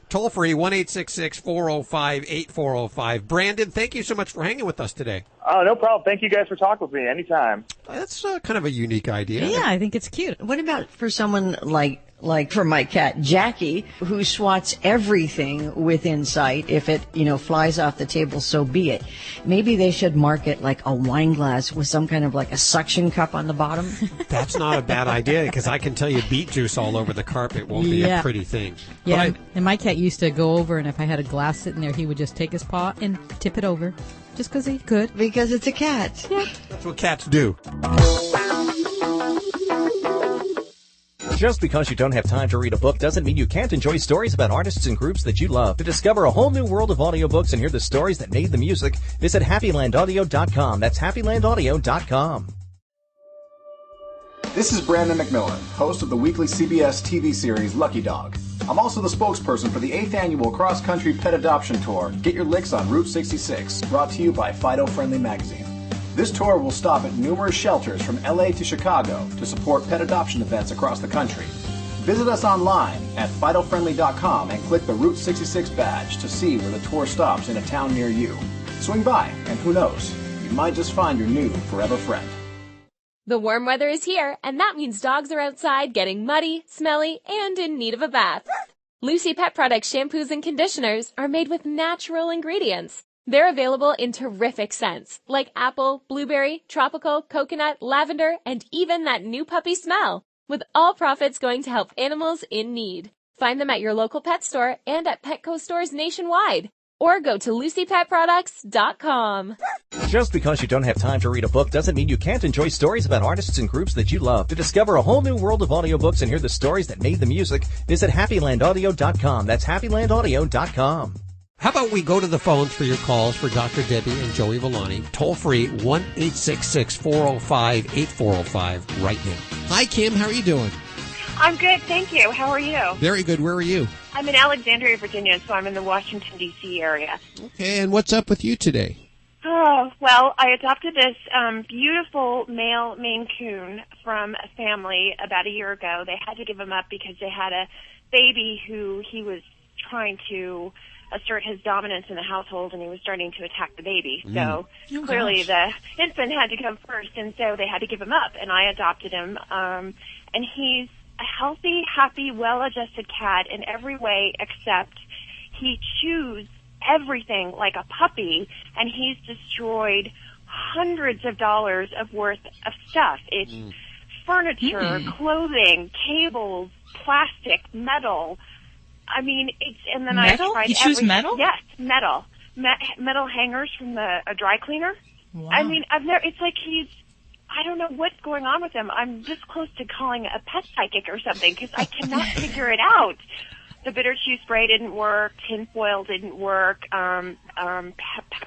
S3: toll free, 1-866-405-8405. Brandon, thank you so much for hanging with us today.
S7: Oh, no problem. Thank you guys for talking with me anytime.
S3: That's kind of a unique idea.
S4: Yeah, I think it's cute.
S6: What about for someone like for my cat Jackie, who swats everything within sight? If it, flies off the table, so be it. Maybe they should mark it like a wine glass with some kind of like a suction cup on the bottom.
S3: That's not a bad idea, because I can tell you beet juice all over the carpet won't be a pretty thing.
S4: Yeah, and my cat used to go over, and if I had a glass sitting there, he would just take his paw and tip it over. Just because he could.
S6: Because it's a cat.
S4: Yeah.
S3: That's what cats do.
S9: Just because you don't have time to read a book doesn't mean you can't enjoy stories about artists and groups that you love. To discover a whole new world of audiobooks and hear the stories that made the music, visit HappyLandAudio.com. That's HappyLandAudio.com.
S10: This is Brandon McMillan, host of the weekly CBS TV series Lucky Dog. I'm also the spokesperson for the 8th annual cross-country pet adoption tour, Get Your Licks on Route 66, brought to you by Fido Friendly Magazine. This tour will stop at numerous shelters from LA to Chicago to support pet adoption events across the country. Visit us online at FidoFriendly.com and click the Route 66 badge to see where the tour stops in a town near you. Swing by, and who knows, you might just find your new forever friend.
S16: The warm weather is here, and that means dogs are outside getting muddy, smelly, and in need of a bath. Lucy Pet Products shampoos and conditioners are made with natural ingredients. They're available in terrific scents, like apple, blueberry, tropical, coconut, lavender, and even that new puppy smell, with all profits going to help animals in need. Find them at your local pet store and at Petco stores nationwide. Or go to LucyPetProducts.com.
S9: Just because you don't have time to read a book doesn't mean you can't enjoy stories about artists and groups that you love. To discover a whole new world of audiobooks and hear the stories that made the music, visit HappyLandAudio.com. That's HappyLandAudio.com.
S3: How about we go to the phones for your calls for Dr. Debbie and Joey Villani? Toll free, 1-866-405-8405 right now. Hi, Kim. How are you doing?
S23: I'm good, thank you. How are you?
S3: Very good. Where are you?
S23: I'm in Alexandria, Virginia, so I'm in the Washington, D.C. area.
S3: Okay, and what's up with you today?
S23: Oh, well, I adopted this beautiful male Maine Coon from a family about a year ago. They had to give him up because they had a baby who he was trying to assert his dominance in the household, and he was starting to attack the baby. So clearly the infant had to come first, and so they had to give him up, and I adopted him. And he's a healthy, happy, well-adjusted cat in every way except he chews everything like a puppy, and he's destroyed hundreds of dollars of worth of stuff. It's furniture, clothing, cables, plastic, metal. I mean, it's, and then
S8: metal?
S23: I tried
S8: You choose metal?
S23: Yes, metal. Metal hangers from a dry cleaner.
S8: Wow.
S23: I mean, it's like I don't know what's going on with him. I'm this close to calling a pet psychic or something because I cannot figure it out. The bitter chew spray didn't work. Tinfoil didn't work.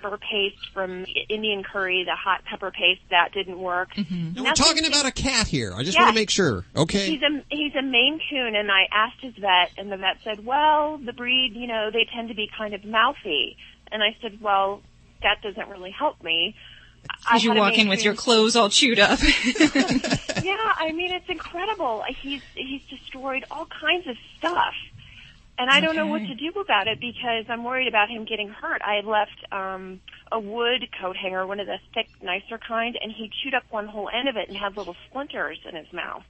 S23: pepper paste from Indian curry, the hot pepper paste, that didn't work.
S3: Now we're talking about a cat here. I just want to make sure. Okay.
S23: He's a Maine Coon, and I asked his vet, and the vet said, well, the breed, they tend to be kind of mouthy. And I said, well, that doesn't really help me.
S8: Because you walk in with your clothes all chewed up.
S23: Yeah, I mean, it's incredible. He's destroyed all kinds of stuff. And I don't know what to do about it because I'm worried about him getting hurt. I had left a wood coat hanger, one of the thick, nicer kind, and he chewed up one whole end of it and had little splinters in his mouth.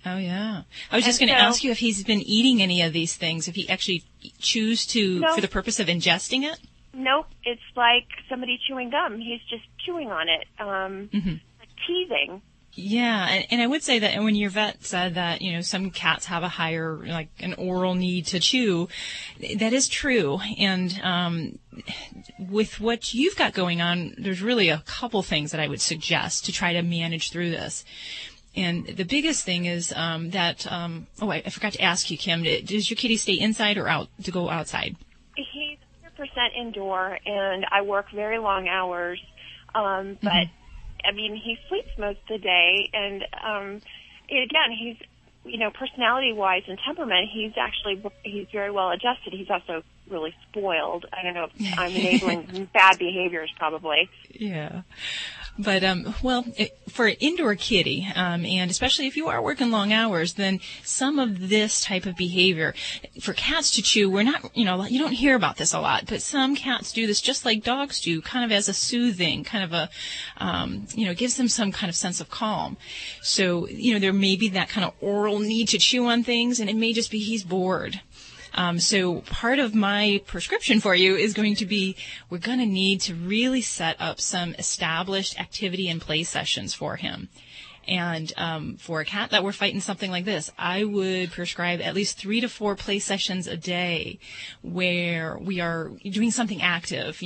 S8: Oh, yeah. I was just going to ask you if he's been eating any of these things, if he actually chews for the purpose of ingesting it?
S23: Nope. It's like somebody chewing gum. He's just chewing on it, like teasing.
S8: Yeah, and I would say that when your vet said that, some cats have a higher, like an oral need to chew, that is true. And with what you've got going on, there's really a couple things that I would suggest to try to manage through this. And the biggest thing is I forgot to ask you, Kim, does your kitty stay inside or go outside?
S23: He's 100% indoor, and I work very long hours, but I mean, he sleeps most of the day, and again, he's, personality-wise and temperament, he's very well adjusted. He's also really spoiled. I don't know if I'm enabling bad behaviors, probably.
S8: Yeah. But, for an indoor kitty, and especially if you are working long hours, then some of this type of behavior, for cats to chew, we're not, you don't hear about this a lot, but some cats do this just like dogs do, kind of as a soothing, kind of a, gives them some kind of sense of calm. So, there may be that kind of oral need to chew on things, and it may just be he's bored. So part of my prescription for you is going to be, we're going to need to really set up some established activity and play sessions for him. And for a cat that we're fighting something like this, I would prescribe at least 3 to 4 play sessions a day where we are doing something active,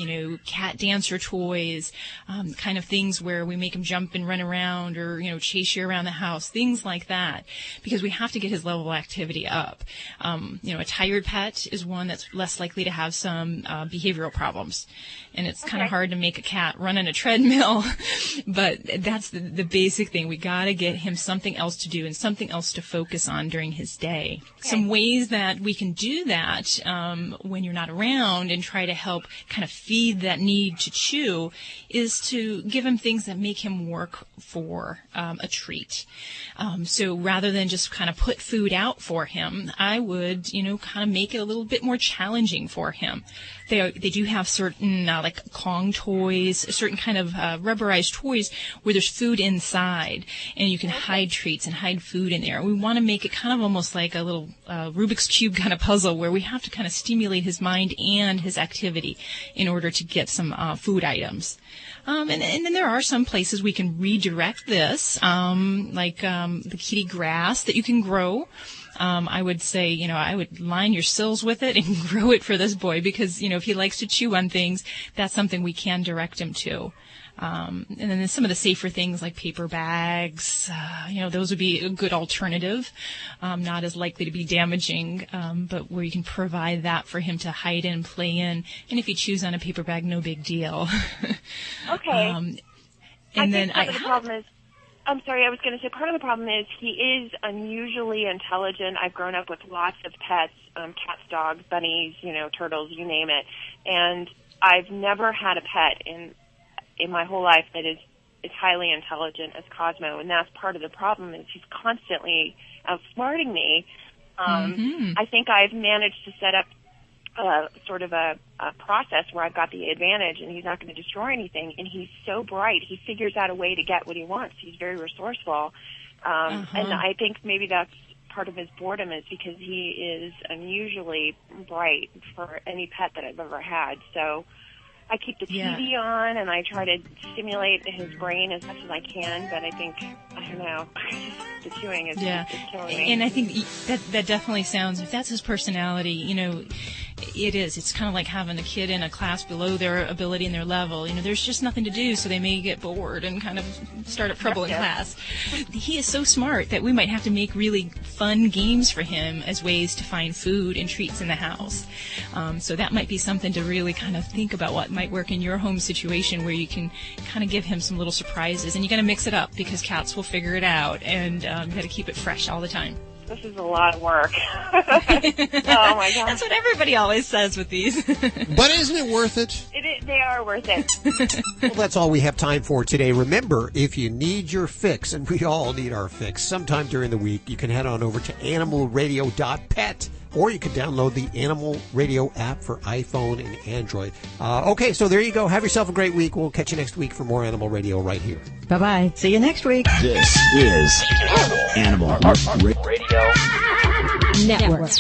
S8: cat dancer toys, kind of things where we make him jump and run around or, chase you around the house, things like that, because we have to get his level of activity up. A tired pet is one that's less likely to have some behavioral problems. And it's kind of hard to make a cat run on a treadmill, but that's the basic thing. We got to get him something else to do and something else to focus on during his day. Okay. Some ways that we can do that when you're not around and try to help kind of feed that need to chew is to give him things that make him work for a treat. So rather than just kind of put food out for him, I would, kind of make it a little bit more challenging for him. They do have certain like Kong toys, certain kind of rubberized toys where there's food inside, and you can hide treats and hide food in there. We want to make it kind of almost like a little Rubik's Cube kind of puzzle where we have to kind of stimulate his mind and his activity in order to get some food items. And then there are some places we can redirect this, like the kitty grass that you can grow. I would say, I would line your sills with it and grow it for this boy because, if he likes to chew on things, that's something we can direct him to. And then there's some of the safer things like paper bags, those would be a good alternative, not as likely to be damaging, but where you can provide that for him to hide in, play in. And if he chews on a paper bag, no big deal.
S23: Okay.
S8: And then
S23: part of the problem is, I'm sorry, I was going to say part of the problem is he is unusually intelligent. I've grown up with lots of pets, cats, dogs, bunnies, turtles, you name it. And I've never had a pet in my whole life that is highly intelligent as Cosmo. And that's part of the problem is he's constantly outsmarting me. I think I've managed to set up sort of a process where I've got the advantage and he's not going to destroy anything. And he's so bright. He figures out a way to get what he wants. He's very resourceful. And I think maybe that's part of his boredom is because he is unusually bright for any pet that I've ever had. So I keep the TV on and I try to stimulate his brain as much as I can, but I think, I don't know, the chewing is killing me.
S8: And I think that definitely sounds, if that's his personality, It is. It's kind of like having a kid in a class below their ability and their level. There's just nothing to do, so they may get bored and kind of start up trouble in class. He is so smart that we might have to make really fun games for him as ways to find food and treats in the house. So that might be something to really kind of think about what might work in your home situation, where you can kind of give him some little surprises. And you got to mix it up, because cats will figure it out, and you got to keep it fresh all the time.
S23: This is a lot of work. Oh, my God.
S8: That's what everybody always says with these.
S3: But isn't it worth it?
S23: They are worth it.
S3: Well, that's all we have time for today. Remember, if you need your fix, and we all need our fix, sometime during the week, you can head on over to animalradio.pet, or you can download the Animal Radio app for iPhone and Android. Okay, so there you go. Have yourself a great week. We'll catch you next week for more Animal Radio right here.
S6: Bye-bye. See you next week.
S1: This is Animal Radio Network.